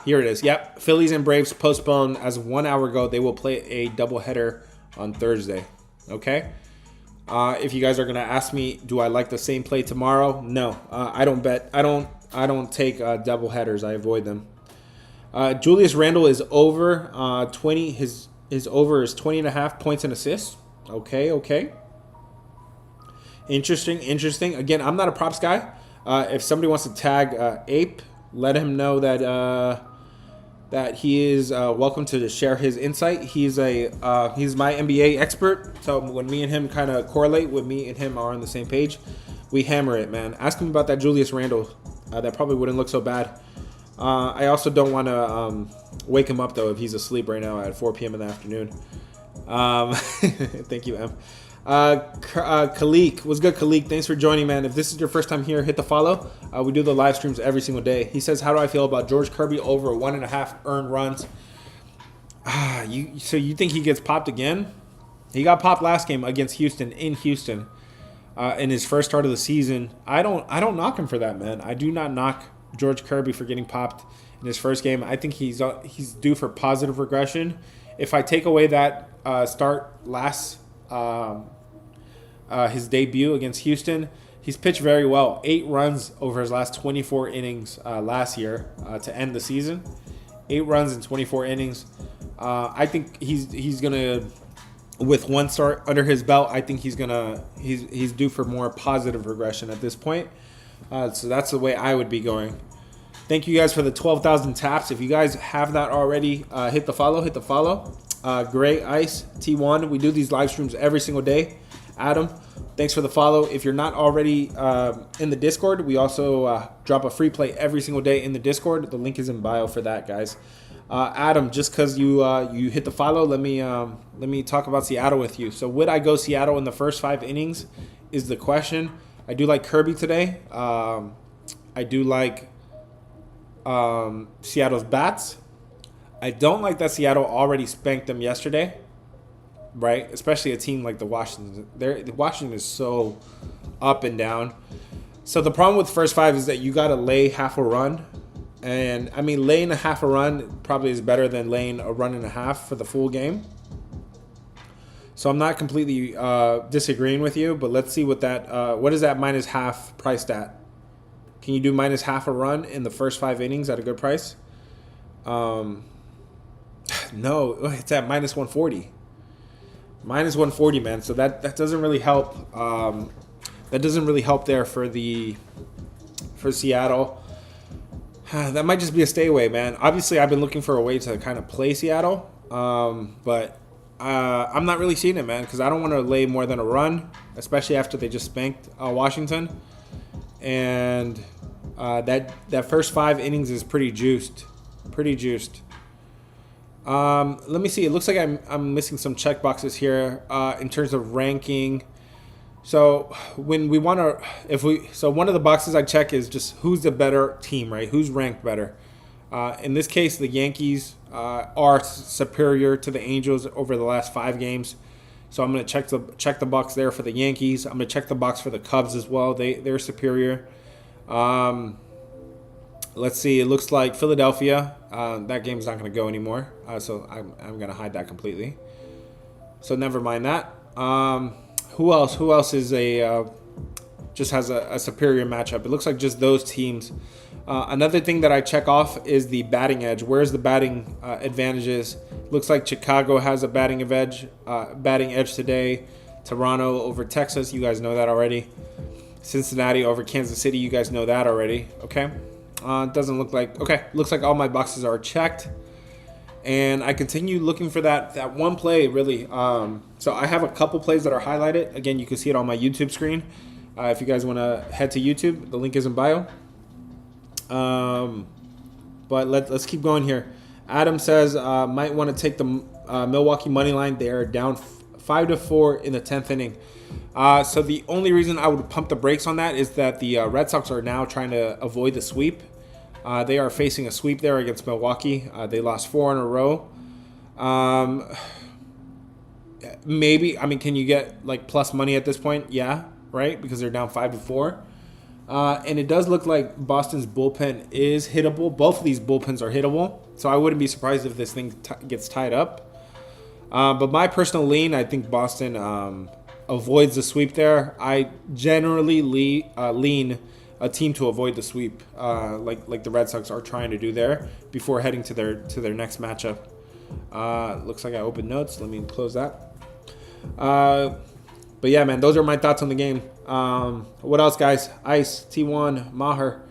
Here it is. Yep. Phillies and Braves postponed as of 1 hour ago. They will play a doubleheader on Thursday. Okay. If you guys are going to ask me, do I like the same play tomorrow? No. I don't bet. I don't take doubleheaders. I avoid them. Julius Randle is over 20. His over is 20.5 points and assists. Okay. Interesting. Again, I'm not a props guy. If somebody wants to tag Ape, let him know that he is welcome to share his insight. He's my NBA expert. So when me and him kind of correlate, when me and him are on the same page, we hammer it, man. Ask him about that Julius Randle. That probably wouldn't look so bad. I also don't want to wake him up, though, if he's asleep right now at 4 p.m. in the afternoon. Thank you, Em. Khalik, what's good, Khalik? Thanks for joining, man. If this is your first time here, hit the follow. We do the live streams every single day. He says, how do I feel about George Kirby over 1.5 earned runs? So you think he gets popped again? He got popped last game against Houston in Houston in his first start of the season. I don't knock him for that, man. I do not knock George Kirby for getting popped in his first game. I think he's due for positive regression. If I take away that start last his debut against Houston, He's pitched very well. 8 runs over his last 24 innings last year to end the season. 8 runs in 24 innings. I think he's gonna, with one start under his belt, I think he's due for more positive regression at this point. So that's the way I would be going. Thank you guys for the 12,000 taps. If you guys have that already, hit the follow. Gray Ice T1. We do these live streams every single day. Adam, thanks for the follow. If you're not already in the Discord, we also drop a free play every single day in the Discord. The link is in bio for that, guys. Adam, just because you hit the follow, let me talk about Seattle with you. So would I go Seattle in the first 5 innings is the question. I do like Kirby today. I do like Seattle's bats. I don't like that Seattle already spanked them yesterday, right? Especially a team like the Washington. The Washington is so up and down. So the problem with the first 5 is that you got to lay half a run. And, I mean, laying a half a run probably is better than laying a run and a half for the full game. So I'm not completely disagreeing with you, but let's see what is that minus half priced at? Can you do minus half a run in the first 5 innings at a good price? No, it's at minus 140. Minus 140, man. So that doesn't really help. That doesn't really help there for Seattle. That might just be a stay away, man. Obviously, I've been looking for a way to kind of play Seattle, but I'm not really seeing it, man, because I don't want to lay more than a run, especially after they just spanked Washington. And that first 5 innings is pretty juiced. Let me see. It looks like I'm missing some check boxes here in terms of ranking. So when we want to, so one of the boxes I check is just who's the better team, right? Who's ranked better? In this case, the Yankees are superior to the Angels over the last 5 games. So I'm going to check the box there for the Yankees. I'm going to check the box for the Cubs as well. They're superior. Let's see. It looks like Philadelphia. That game's not going to go anymore. So I'm going to hide that completely. So never mind that. Who else? Who else is just has a superior matchup? It looks like just those teams. Another thing that I check off is the batting edge. Where's the batting advantages? Looks like Chicago has a batting edge today. Toronto over Texas. You guys know that already. Cincinnati over Kansas City. You guys know that already. Okay. Doesn't look like. Okay. Looks like all my boxes are checked. And I continue looking for that one play, really. So I have a couple plays that are highlighted. Again, you can see it on my YouTube screen. If you guys want to head to YouTube, the link is in bio. But let's keep going here. Adam says might want to take the Milwaukee money line. They are down 5-4 in the 10th inning. So the only reason I would pump the brakes on that is that the Red Sox are now trying to avoid the sweep. They are facing a sweep there against Milwaukee. They lost 4 in a row. Maybe, I mean, can you get like plus money at this point? Yeah, right? Because they're down 5-4. And it does look like Boston's bullpen is hittable. Both of these bullpens are hittable. So I wouldn't be surprised if this thing gets tied up. But my personal lean, I think Boston avoids the sweep there. I generally lean a team to avoid the sweep, like the Red Sox are trying to do there before heading to their next matchup. Looks like I opened notes. Let me close that. But yeah, man, those are my thoughts on the game. What else, guys? Ice, T1, Maher, ...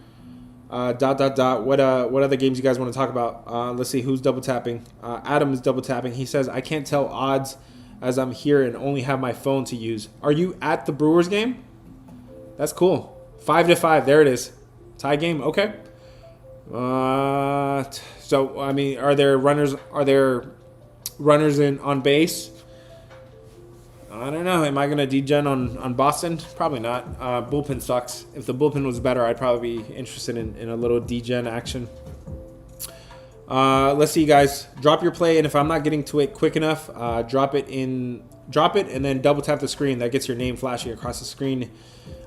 What other games you guys want to talk about? Let's see who's double tapping. Adam is double tapping. He says, I can't tell odds as I'm here and only have my phone to use. Are you at the Brewers game? That's cool. 5-5. There it is. Tie game. Okay. So I mean, are there runners in on base? I don't know. Am I gonna degen on Boston? Probably not. Bullpen sucks. If the bullpen was better, I'd probably be interested in a little degen action. Let's see, guys. Drop your play, and if I'm not getting to it quick enough, drop it, and then double tap the screen. That gets your name flashing across the screen.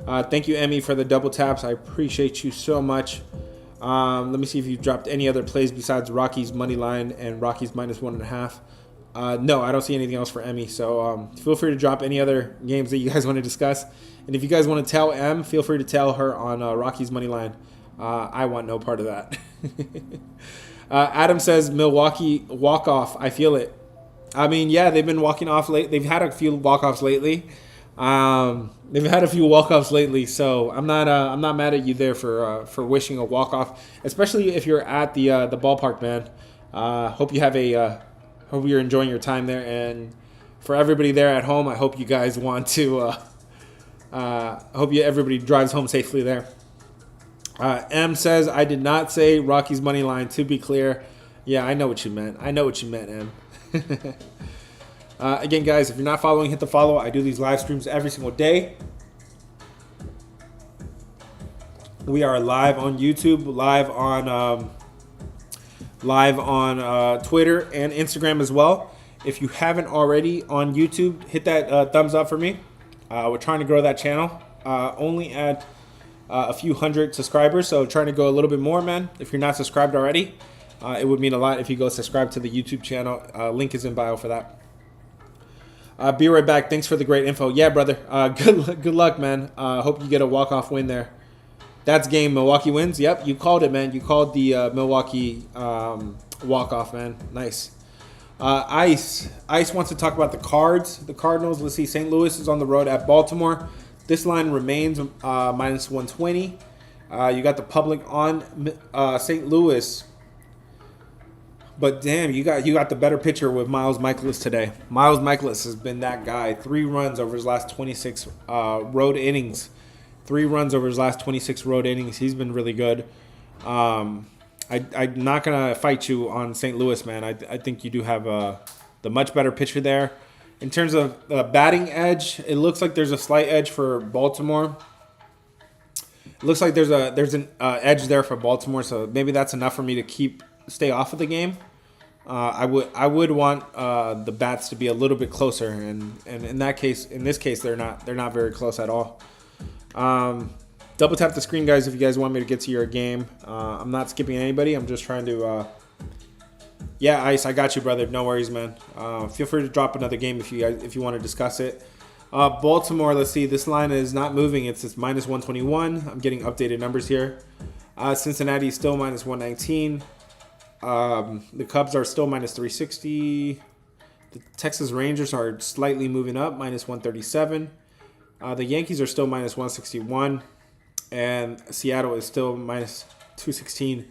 Thank you, Emmy, for the double taps. I appreciate you so much. Let me see if you've dropped any other plays besides Rockies money line and Rockies -1.5. No, I don't see anything else for Emmy. So feel free to drop any other games that you guys want to discuss. And if you guys want to tell Em, feel free to tell her on Rocky's money line. I want no part of that. Adam says Milwaukee walk off. I feel it. I mean, yeah, they've been walking off late. They've had a few walk offs lately. So I'm not mad at you there for wishing a walk off, especially if you're at the ballpark, man. Hope you're enjoying your time there, and for everybody there at home, I hope you guys want to. Everybody drives home safely there. M says, I did not say Rocky's money line, to be clear. Yeah, I know what you meant. M. Again, guys, if you're not following, hit the follow. I do these live streams every single day. We are live on YouTube, live on Twitter and Instagram as well. If you haven't already on YouTube, hit that thumbs up for me. We're trying to grow that channel. Only at a few hundred subscribers, so trying to go a little bit more, man. If you're not subscribed already, it would mean a lot if you go subscribe to the YouTube channel. Link is in bio for that. Be right back. Thanks for the great info. Yeah, brother. Good luck, man. Hope you get a walk-off win there. That's game. Milwaukee wins. Yep, you called it, man. You called the Milwaukee walk-off, man. Nice. Ice wants to talk about the Cards. The Cardinals. Let's see. St. Louis is on the road at Baltimore. This line remains minus 120. You got the public on St. Louis. But damn, you got the better pitcher with Miles Mikolas today. Miles Mikolas has been that guy. 3 runs over his last 26 road innings. 3 runs over his last 26 road innings. He's been really good. I'm not going to fight you on St. Louis, man. I think you do have the much better pitcher there. In terms of batting edge, it looks like there's a slight edge for Baltimore. It looks like there's an edge there for Baltimore, so maybe that's enough for me to stay off of the game. I would want the bats to be a little bit closer, and in this case, they're not very close at all. Double tap the screen, guys, if you guys want me to get to your game. I'm not skipping anybody. I'm just trying to. Yeah, Ice, I got you, brother. No worries, man. Feel free to drop another game if you want to discuss it. Baltimore, let's see. This line is not moving. It's minus 121. I'm getting updated numbers here. Cincinnati is still minus 119. The Cubs are still minus 360. The Texas Rangers are slightly moving up, minus 137. The Yankees are still minus 161. And Seattle is still minus 216.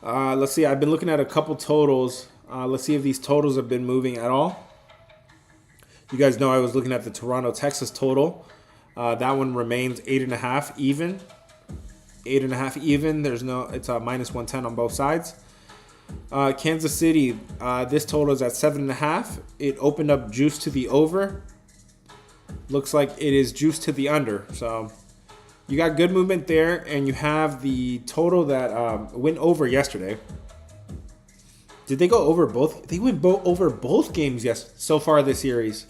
Let's see. I've been looking at a couple totals. Let's see if these totals have been moving at all. You guys know I was looking at the Toronto, Texas total. That one remains 8.5 even. 8.5 even. It's a minus 110 on both sides. Kansas City, this total is at 7.5. It opened up juice to the over. Looks like it is juice to the under. So you got good movement there, and you have the total that went over yesterday. Did they go over both? They went over both games so far this series.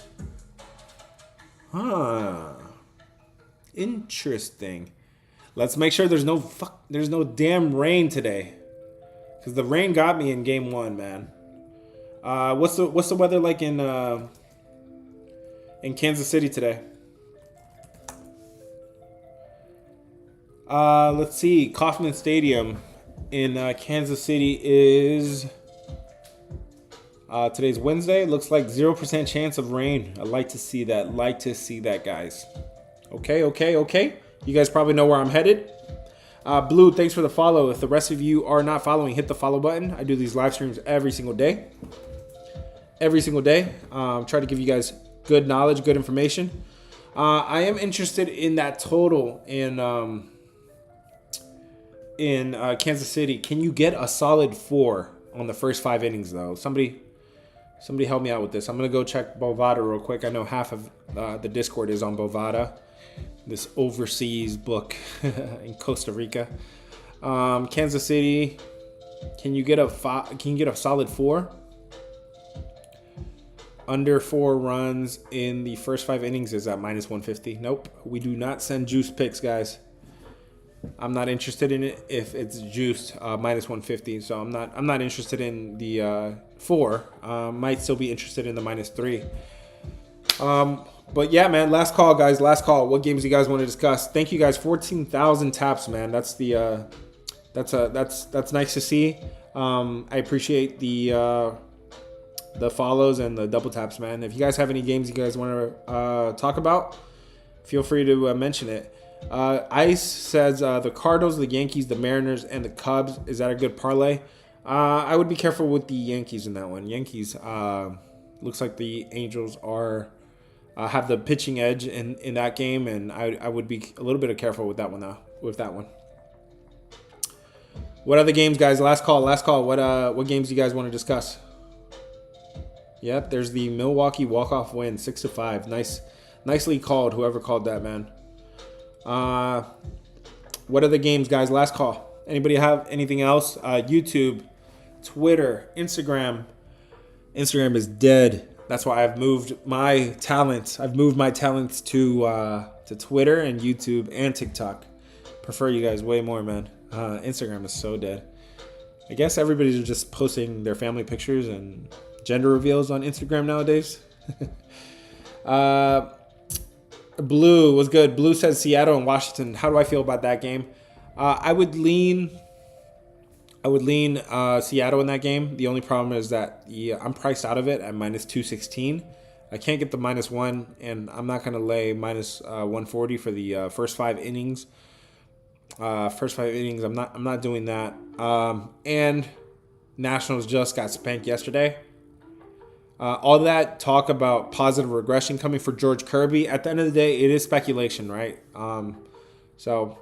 Interesting. Let's make sure there's no damn rain today, because the rain got me in game 1, man. What's the weather like in Kansas City today? Let's see. Kauffman Stadium in Kansas City is today's Wednesday. Looks like 0% chance of rain. I like to see that. Guys. Okay. You guys probably know where I'm headed. Blue, thanks for the follow. If the rest of you are not following, hit the follow button. I do these live streams every single day. Try to give you guys good knowledge, good information. I am interested in that total in Kansas City. Can you get a solid 4 on the first 5 innings, though? Somebody help me out with this. I'm going to go check Bovada real quick. I know half of the Discord is on Bovada, this overseas book in Costa Rica. Kansas City, can you get a solid 4? Under 4 runs in the first 5 innings is at minus 150. Nope, we do not send juice picks, guys. I'm not interested in it if it's juiced minus 150. So I'm not interested in the 4. Might still be interested in the minus 3. But yeah, man, last call, guys. Last call. What games you guys want to discuss? Thank you, guys. 14,000 taps, man. That's that's nice to see. I appreciate the follows and the double taps, man. If you guys have any games you guys want to talk about, feel free to mention it. Ice says the Cardinals, the Yankees, the Mariners, and the Cubs. Is that a good parlay? I would be careful with the Yankees in that one. Yankees looks like the Angels are have the pitching edge in that game, and I would be a little bit careful with that one though. With that one. What other games, guys? Last call. What games do you guys want to discuss? Yep, there's the Milwaukee walk-off win, 6-5. Nicely called, whoever called that, man. What other games, guys? Last call. Anybody have anything else? YouTube, Twitter, Instagram. Instagram is dead. That's why I've moved my talents. I've moved my talents to Twitter and YouTube and TikTok. Prefer you guys way more, man. Instagram is so dead. I guess everybody's just posting their family pictures and gender reveals on Instagram nowadays. Blue was good. Blue says Seattle and Washington. How do I feel about that game? I would lean Seattle in that game. The only problem is that I'm priced out of it at minus 216. I can't get the minus 1, and I'm not going to lay minus 140 for the first 5 innings. I'm not doing that. And Nationals just got spanked yesterday. All that talk about positive regression coming for George Kirby, at the end of the day, it is speculation, right? So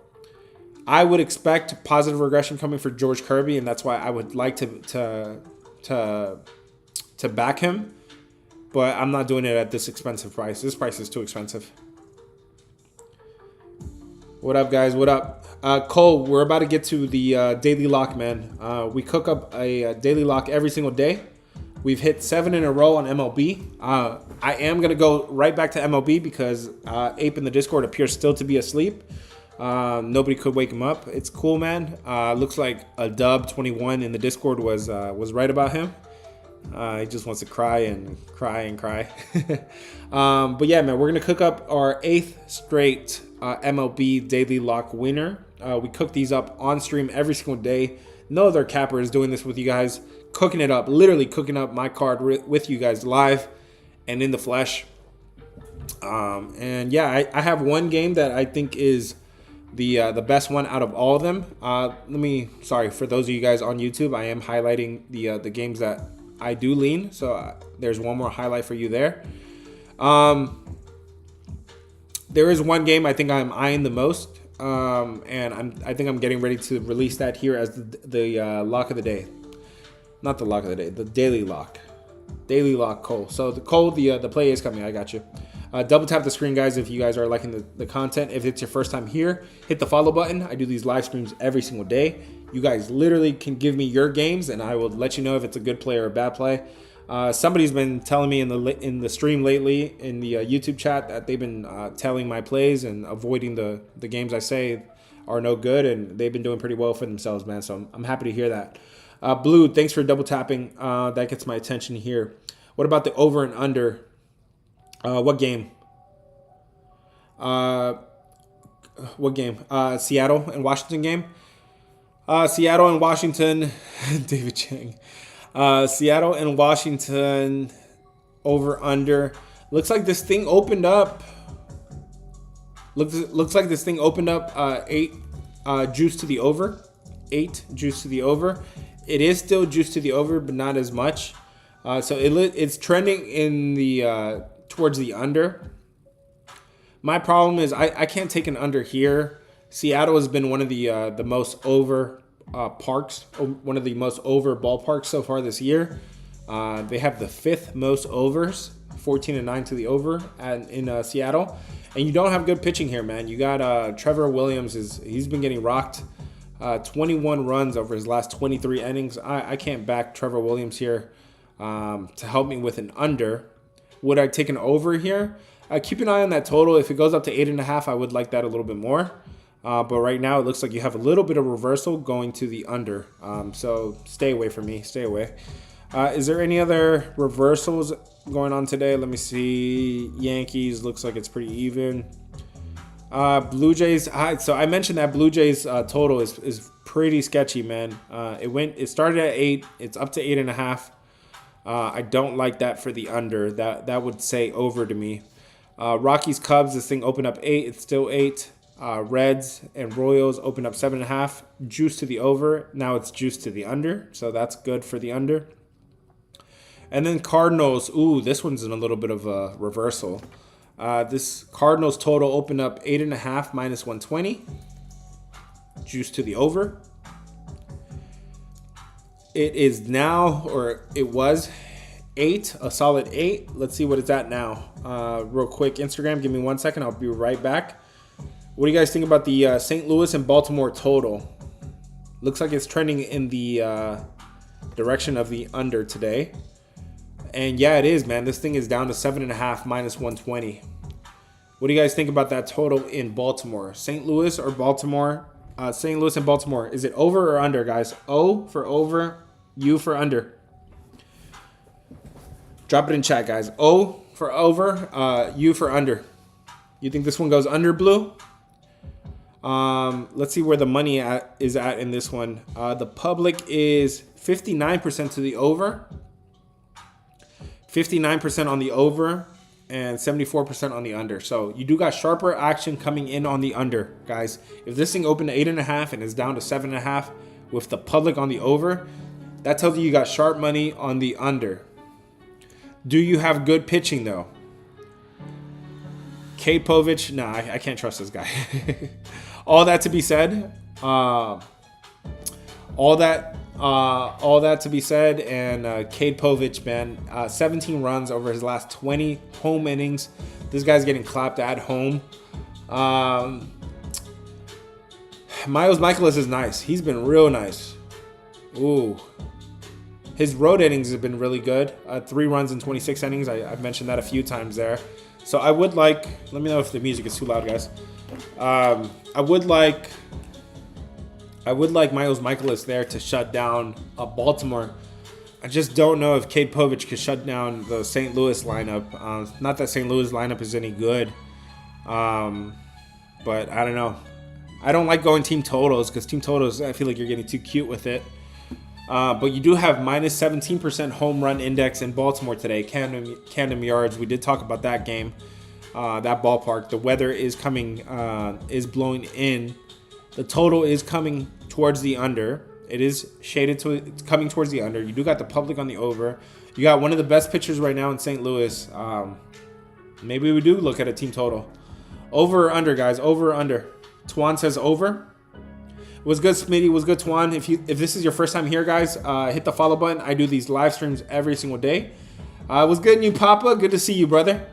I would expect positive regression coming for George Kirby, and that's why I would like to back him. But I'm not doing it at this expensive price. This price is too expensive. What up, guys? What up? Cole, we're about to get to the daily lock, man. We cook up a daily lock every single day. We've hit 7 in a row on MLB. I am going to go right back to MLB because Ape in the Discord appears still to be asleep. Nobody could wake him up. It's cool, man. Looks like a dub 21 in the Discord was right about him. He just wants to cry and cry. But yeah, man, we're going to cook up our 8th straight MLB daily lock winner. We cook these up on stream every single day. No other capper is doing this with you guys. Cooking it up, literally cooking up my card with you guys live and in the flesh. And yeah, I have one game that I think is the best one out of all of them. Sorry, for those of you guys on YouTube, I am highlighting the games that I do lean. So there's one more highlight for you there. There is one game I think I'm eyeing the most. And I think I'm getting ready to release that here as the lock of the day. Not the lock of the day, the daily lock. Daily lock, Cole. So the play is coming. I got you. Double tap the screen, guys, if you guys are liking the content. If it's your first time here, hit the follow button. I do these live streams every single day. You guys literally can give me your games, and I will let you know if it's a good play or a bad play. Somebody's been telling me in the stream lately, in the YouTube chat, that they've been telling my plays and avoiding the games I say are no good, and they've been doing pretty well for themselves, man. So I'm happy to hear that. Blue, thanks for double tapping. That gets my attention here. What about the over and under? What game? Seattle and Washington game? Seattle and Washington. David Chang. Seattle and Washington over under. Looks like this thing opened up. Looks like this thing opened up 8 juice to the over. 8 juice to the over. It is still juice to the over, but not as much. So it's trending in the towards the under. My problem is I can't take an under here. Seattle has been one of the most over parks, one of the most over ballparks so far this year. They have the 5th most overs, 14-9 to the over in Seattle. And you don't have good pitching here, man. You got Trevor Williams. He's been getting rocked. 21 runs over his last 23 innings. I can't back Trevor Williams here to help me with an under. Would I take an over here? Keep an eye on that total. If it goes up to 8.5, I would like that a little bit more. But right now, it looks like you have a little bit of reversal going to the under. So stay away from me. Stay away. Is there any other reversals going on today? Let me see. Yankees looks like it's pretty even. Blue Jays. So I mentioned that Blue Jays total is pretty sketchy, man. It started at 8. It's up to 8.5. I don't like that for the under. That would say over to me. Rockies Cubs. This thing opened up 8. It's still 8. Reds and Royals opened up 7.5. Juice to the over. Now it's juice to the under. So that's good for the under. And then Cardinals. Ooh, this one's in a little bit of a reversal. This Cardinals total opened up 8.5 minus 120. Juice to the over. It is now, or it was 8, a solid 8. Let's see what it's at now. Real quick, Instagram, give me 1 second. I'll be right back. What do you guys think about the St. Louis and Baltimore total? Looks like it's trending in the direction of the under today. And yeah, it is, man. This thing is down to 7.5 minus 120. What do you guys think about that total in Baltimore? St. Louis or Baltimore? St. Louis and Baltimore. Is it over or under, guys? O for over, U for under. Drop it in chat, guys. O for over, U for under. You think this one goes under, Blue? Let's see where the money is at in this one. The public is 59% to the over. 59% on the over and 74% on the under. So you do got sharper action coming in on the under, guys. If this thing opened to 8.5 and is down to 7.5 with the public on the over, that tells you got sharp money on the under. Do you have good pitching though? K. Povich, nah, I can't trust this guy. All that to be said, all that to be said, and Cade Povich, man, 17 runs over his last 20 home innings. This guy's getting clapped at home. Miles Michaelis is nice. He's been real nice. Ooh. His road innings have been really good. 3 runs in 26 innings. I've mentioned that a few times there. So I would like, let me know if the music is too loud, guys. I would like Miles Michaelis there to shut down Baltimore. I just don't know if Cade Povich could shut down the St. Louis lineup. Not that St. Louis lineup is any good, but I don't know. I don't like going team totals because team totals, I feel like you're getting too cute with it. But you do have minus 17% home run index in Baltimore today. Camden Yards. We did talk about that game, that ballpark. The weather is coming, is blowing in. The total is coming towards the under. It is shaded to it's coming towards the under. You do got the public on the over. You got one of the best pitchers right now in St. Louis. Maybe we do look at a team total. Over or under, guys. Over or under. Twan says over. Was good, Smitty. Was good, Twan. If this is your first time here, guys, hit the follow button. I do these live streams every single day. Was good, new Papa. Good to see you, brother.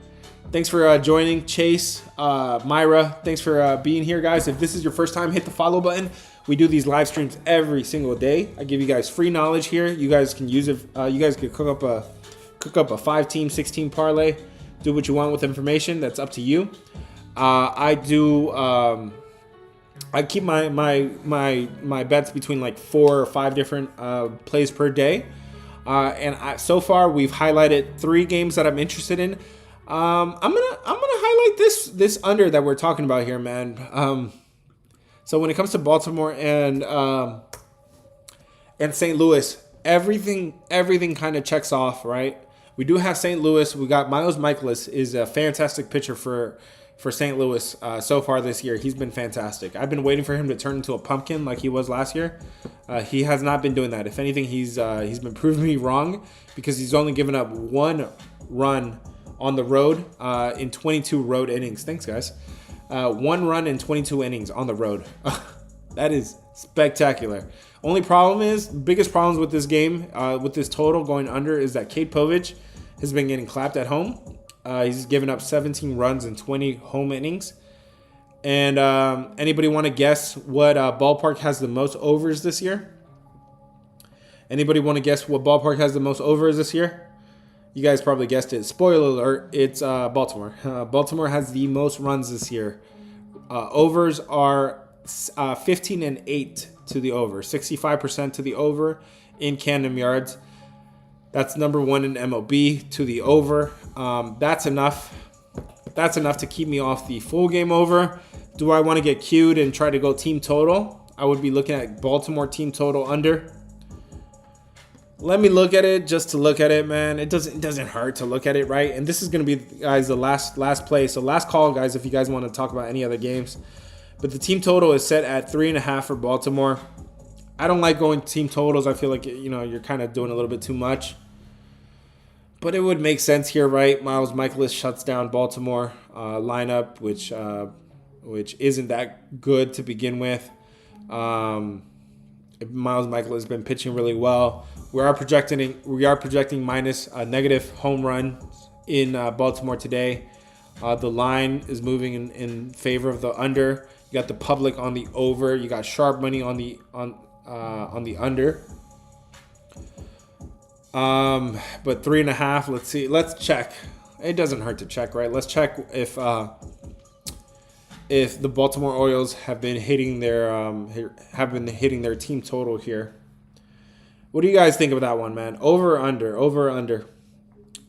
Thanks for joining. Chase, Myra, thanks for being here, guys. If this is your first time, hit the follow button. We do these live streams every single day. I give you guys free knowledge here. You guys can use it. You guys can cook up a 5-team, 6-team parlay. Do what you want with information. That's up to you. I keep my bets between like 4 or 5 different plays per day. So far we've highlighted 3 games that I'm interested in. I'm gonna highlight this under that we're talking about here, man. So when it comes to Baltimore and St. Louis, everything kind of checks off, right? We do have St. Louis. We got Miles Michaelis is a fantastic pitcher for St. Louis so far this year. He's been fantastic. I've been waiting for him to turn into a pumpkin like he was last year. He has not been doing that. If anything, he's been proving me wrong because he's only given up 1 run on the road in 22 road innings. Thanks, guys. 1 run in 22 innings on the road. That is spectacular. Biggest problems with this game, with this total going under, is that Cade Povich has been getting clapped at home. He's given up 17 runs in 20 home innings. And anybody want to guess what ballpark has the most overs this year? Anybody want to guess what ballpark has the most overs this year? You guys probably guessed it. Spoiler alert, it's Baltimore. Baltimore has the most runs this year. Overs are 15-8 to the over, 65% to the over in Camden Yards. That's number 1 in MLB to the over. That's enough. That's enough to keep me off the full game over. Do I want to get cued and try to go team total? I would be looking at Baltimore team total under. Let me look at it just to look at it, man. It doesn't hurt to look at it, right? And this is going to be, guys, the last play. So last call, guys, if you guys want to talk about any other games. But the team total is set at 3.5 for Baltimore. I don't like going team totals. I feel like, you're kind of doing a little bit too much. But it would make sense here, right? Miles Michaelis shuts down Baltimore lineup, which isn't that good to begin with. Miles Michaelis has been pitching really well. We are projecting minus negative home run in Baltimore today. The line is moving in favor of the under. You got the public on the over. You got sharp money on the under. But 3.5. Let's see. Let's check. It doesn't hurt to check, right? Let's check if the Baltimore Orioles have been hitting their team total here. What do you guys think of that one, man? Over or under? Over or under?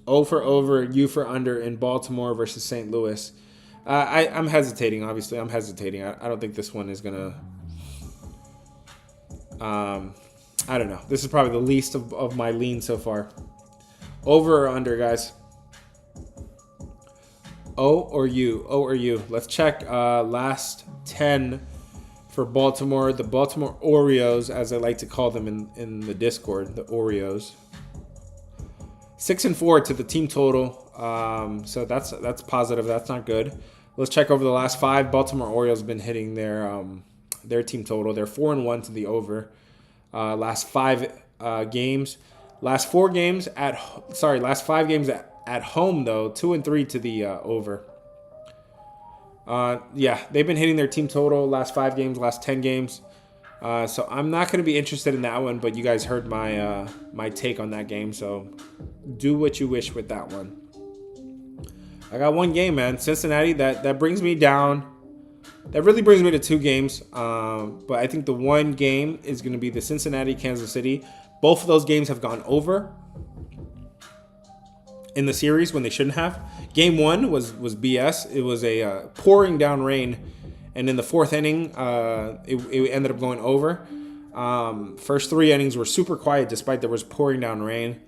O for over, U for under in Baltimore versus St. Louis. I'm hesitating, obviously. I'm hesitating. I don't think this one is going to... I don't know. This is probably the least of my lean so far. Over or under, guys? O or U? O or U? Let's check last 10 for Baltimore. The Baltimore Oreos, as I like to call them in the Discord. The Oreos. 6-4 to the team total. So that's positive. That's not good. Let's check over the last 5. Baltimore Orioles have been hitting their team total. They're 4-1 to the over. Last 5 games. Last 5 games at home though. 2-3 to the over. Yeah, they've been hitting their team total last 5 games, last 10 games. So I'm not going to be interested in that one, but you guys heard my take on that game. So do what you wish with that one. I got one game, man. Cincinnati, that brings me down. That really brings me to 2 games. But I think the one game is going to be the Cincinnati, Kansas City. Both of those games have gone over in the series when they shouldn't have. Game 1 was BS. It was a pouring down rain. And in the 4th inning, it ended up going over. First 3 innings were super quiet despite there was pouring down rain.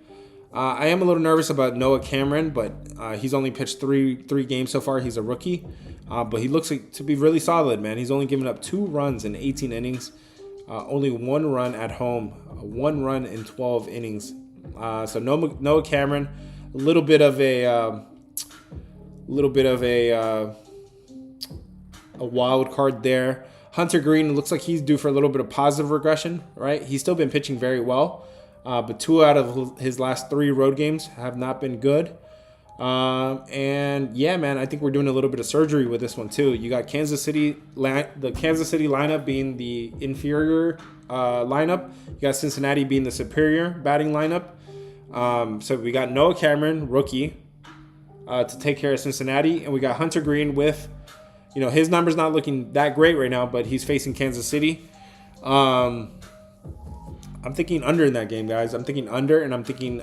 I am a little nervous about Noah Cameron, but he's only pitched three games so far. He's a rookie, but he looks like to be really solid, man. He's only given up 2 runs in 18 innings, only 1 run at home, 1 run in 12 innings. So Noah Cameron, a little bit of a wild card there. Hunter Green looks like he's due for a little bit of positive regression, right? He's still been pitching very well. But 2 out of his last 3 road games have not been good. And yeah, man, I think we're doing a little bit of surgery with this one too. You got the Kansas City lineup being the inferior lineup. You got Cincinnati being the superior batting lineup. So we got Noah Cameron, rookie, to take care of Cincinnati. And we got Hunter Green with, his number's not looking that great right now, but he's facing Kansas City. I'm thinking under in that game, guys. I'm thinking under, and I'm thinking,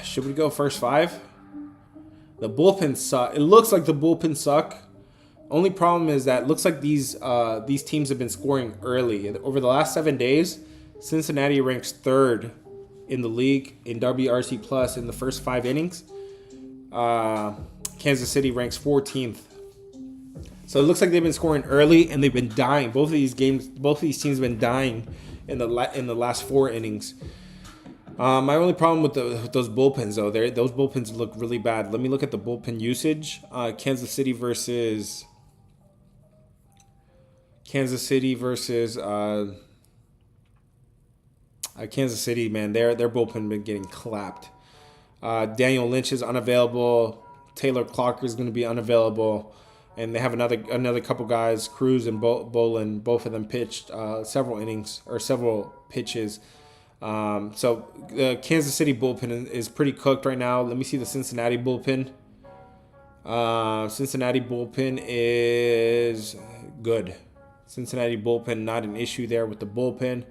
should we go first 5? The bullpen suck. It looks like the bullpen suck. Only problem is that it looks like these teams have been scoring early. Over the last 7 days, Cincinnati ranks 3rd in the league in WRC Plus in the first 5 innings. Kansas City ranks 14th. So it looks like they've been scoring early and they've been dying. Both of these teams have been dying in the last 4 innings. My only problem with those bullpens, though, those bullpens look really bad. Let me look at the bullpen usage. Kansas City versus Kansas City, man, their bullpen been getting clapped. Daniel Lynch is unavailable. Taylor Clocker is going to be unavailable. And they have another couple guys, Cruz and Bolin. Both of them pitched several innings or several pitches. So the Kansas City bullpen is pretty cooked right now. Let me see the Cincinnati bullpen. Cincinnati bullpen is good. Cincinnati bullpen, not an issue there with the bullpen.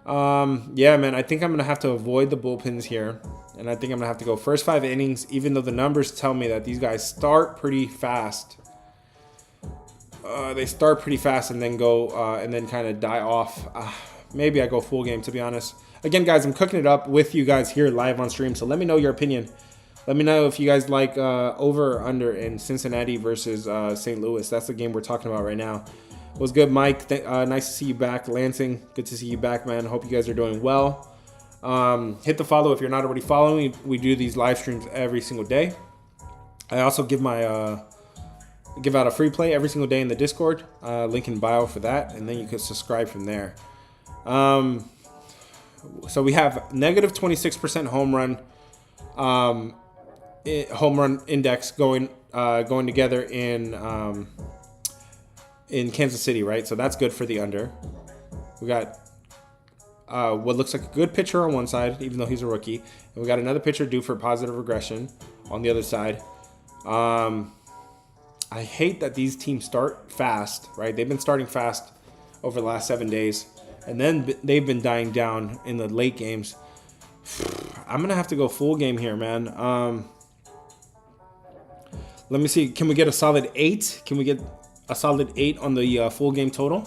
Yeah, man, I think I'm going to have to avoid the bullpens here. And I think I'm going to have to go first 5 innings, even though the numbers tell me that these guys start pretty fast. They start pretty fast and then go and then kind of die off. Maybe I go full game, to be honest. Again, guys, I'm cooking it up with you guys here live on stream. So let me know your opinion. Let me know if you guys like over or under in Cincinnati versus St. Louis. That's the game we're talking about right now. What's good, Mike? Nice to see you back. Lansing, good to see you back, man. Hope you guys are doing well. Hit the follow if you're not already following. We do these live streams every single day. I also give out a free play every single day in the Discord. Link in bio for that, and then you can subscribe from there. So we have negative 26% home run index going together in Kansas City, right? So that's good for the under. We got what looks like a good pitcher on one side, even though he's a rookie, and we got another pitcher due for positive regression on the other side. I hate that these teams start fast, right? They've been starting fast over the last 7 days, and then they've been dying down in the late games. I'm going to have to go full game here, man. Let me see. Can we get a solid 8? Can we get a solid 8 on the full game total?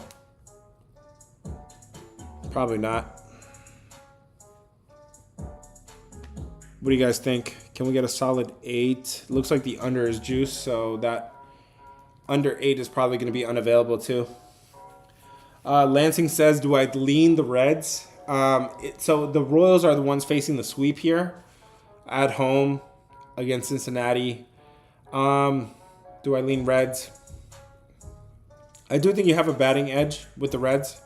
Probably not. What do you guys think? Can we get a solid 8? Looks like the under is juice, so that under 8 is probably going to be unavailable too. Lansing says, do I lean the Reds? So the Royals are the ones facing the sweep here at home against Cincinnati. Do I lean Reds? I do think you have a batting edge with the Reds.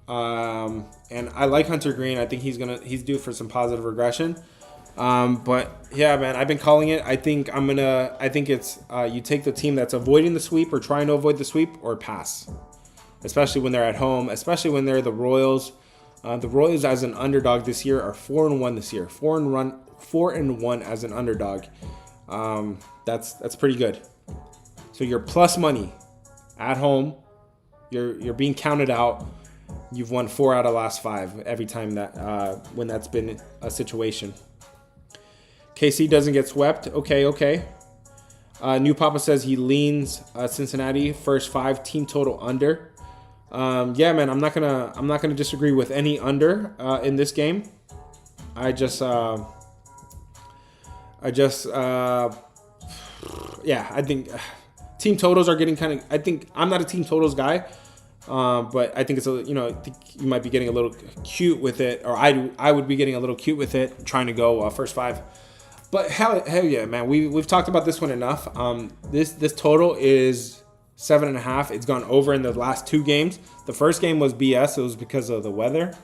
And I like Hunter Green. I think he's due for some positive regression. But yeah, man, I've been calling it. I think it's you take the team that's avoiding the sweep or trying to avoid the sweep or pass. Especially when they're at home, especially when they're the Royals. The Royals as an underdog this year are 4-1 this year. 4-1 as an underdog. That's pretty good. So you're plus money at home. You're being counted out. You've won 4 out of the last 5 every time that when that's been a situation. KC doesn't get swept. Okay. New Papa says he leans Cincinnati first 5 team total under. Yeah, man, I'm not gonna disagree with any under in this game. I think team totals are getting kind of. I think I'm not a team totals guy, but I think it's I think you might be getting a little cute with it, or I would be getting a little cute with it, trying to go first 5. But hell yeah, man, we've talked about this one enough. This total is 7.5. It's gone over in the last 2 games. The first game was BS. It was because of the weather.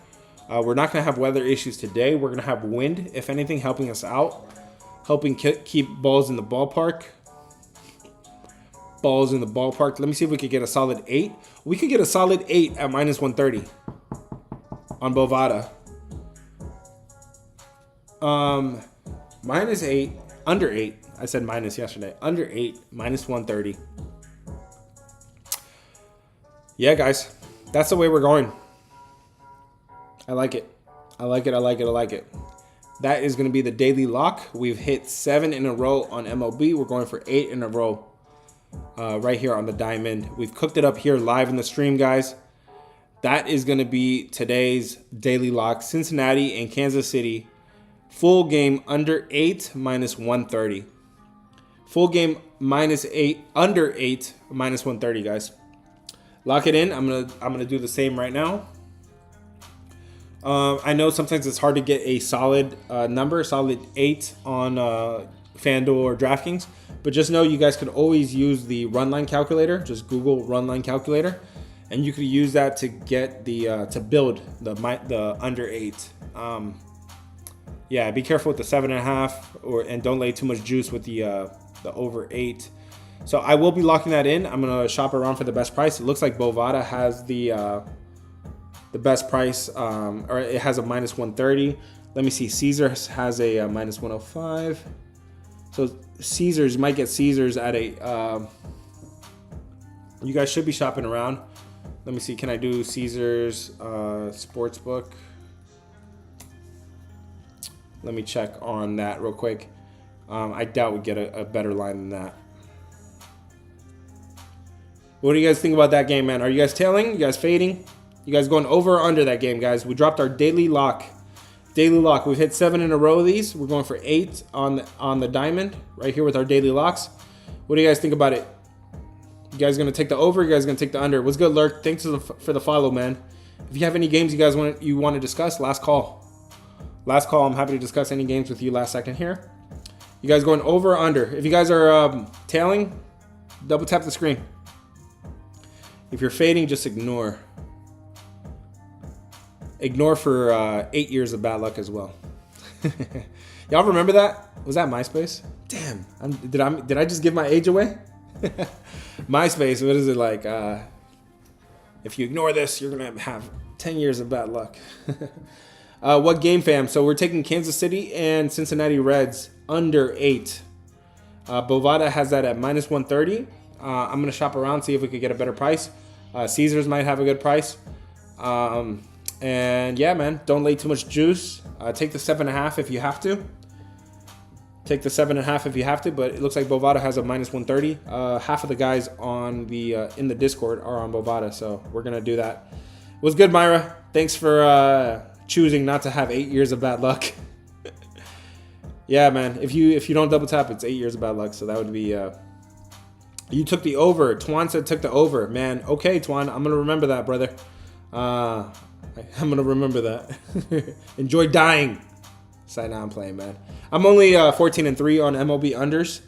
We're not going to have weather issues today. We're going to have wind, if anything, helping us out, helping keep balls in the ballpark. Let me see if we could get a solid 8. We could get a solid 8 at minus 130 on Bovada. Minus 8, under 8. I said minus yesterday. Under 8, minus 130. Yeah, guys, that's the way we're going. I like it. That is going to be the daily lock. We've hit 7 in a row on MLB. We're going for 8 in a row right here on the diamond. We've cooked it up here live in the stream, guys. That is going to be today's daily lock. Cincinnati and Kansas City. Full game under 8, minus 130. Full game minus 8, under 8, minus 130, guys. Lock it in. I'm gonna do the same right now. I know sometimes it's hard to get a solid number, solid 8 on FanDuel or DraftKings, but just know you guys could always use the run line calculator. Just Google run line calculator, and you could use that to get the to build the under 8. Yeah, be careful with the 7.5, and don't lay too much juice with the over 8. So I will be locking that in. I'm gonna shop around for the best price. It looks like Bovada has the best price, or it has a minus 130. Let me see. Caesar has a minus 105. So Caesars, might get Caesars at a... you guys should be shopping around. Let me see. Can I do Caesars Sportsbook? Let me check on that real quick. I doubt we get a better line than that. What do you guys think about that game, man? Are you guys tailing? You guys fading? You guys going over or under that game, guys? We dropped our daily lock. Daily lock. We've hit 7 in a row of these. We're going for 8 on the diamond right here with our daily locks. What do you guys think about it? You guys gonna take the over? You guys gonna take the under? What's good, Lurk? Thanks for the follow, man. If you have any games you guys want to discuss, last call. Last call. I'm happy to discuss any games with you last second here. You guys going over or under? If you guys are tailing, double tap the screen. If you're fading, just ignore. Ignore for 8 years of bad luck as well. Y'all remember that? Was that MySpace? Damn. Did I just give my age away? MySpace, what is it like? If you ignore this, you're going to have 10 years of bad luck. What game, fam? So we're taking Kansas City and Cincinnati Reds under 8. Bovada has that at minus 130. I'm going to shop around, see if we could get a better price. Caesars might have a good price. And yeah, man, don't lay too much juice. Take the 7.5 if you have to. Take the 7.5 if you have to, but it looks like Bovada has a minus 130. Half of the guys on the in the Discord are on Bovada, so we're gonna do that. What's good, Myra? Thanks for choosing not to have 8 years of bad luck. Yeah, man. If you don't double tap, it's 8 years of bad luck. So that would be. You took the over. Twan said took the over. Man, okay, Twan. I'm gonna remember that, brother. I'm gonna remember that. Enjoy dying. Side now I'm playing, man. I'm only 14-3 on MLB unders.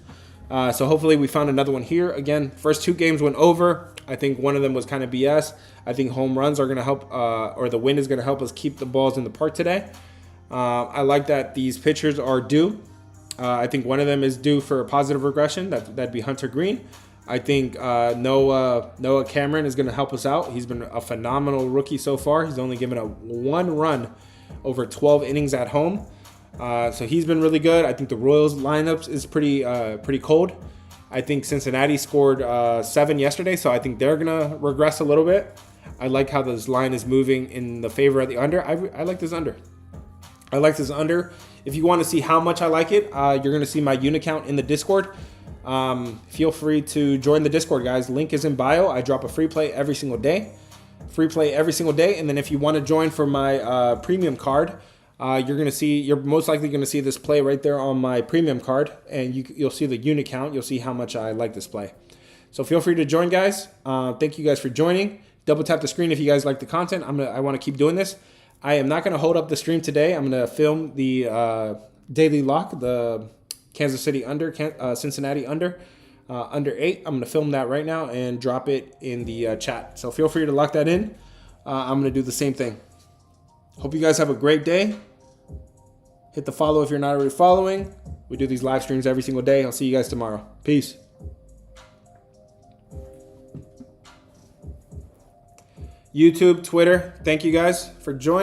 So hopefully we found another one here. Again, first 2 games went over. I think one of them was kind of BS. I think home runs are going to help, or the wind is going to help us keep the balls in the park today. I like that these pitchers are due. I think one of them is due for a positive regression. That'd be Hunter Green. I think Noah Cameron is going to help us out. He's been a phenomenal rookie so far. He's only given a 1 run over 12 innings at home. So he's been really good. I think the Royals lineups is pretty cold. I think Cincinnati scored 7 yesterday, so I think they're gonna regress a little bit. I like how this line is moving in the favor of the under. I like this under. I like this under. If you want to see how much I like it, you're gonna see my unit count in the Discord. Feel free to join the Discord, guys. Link is in bio. I drop a free play every single day. And then if you want to join for my premium card, you're most likely gonna see this play right there on my premium card, and you'll see the unit count. You'll see how much I like this play. So feel free to join, guys. Thank you guys for joining. Double tap the screen if you guys like the content. I want to keep doing this. I am not gonna hold up the stream today. I'm gonna film the daily lock, the Kansas City under, Cincinnati under 8. I'm gonna film that right now and drop it in the chat. So feel free to lock that in. I'm gonna do the same thing. Hope you guys have a great day. Hit the follow if you're not already following. We do these live streams every single day. I'll see you guys tomorrow. Peace. YouTube, Twitter, thank you guys for joining.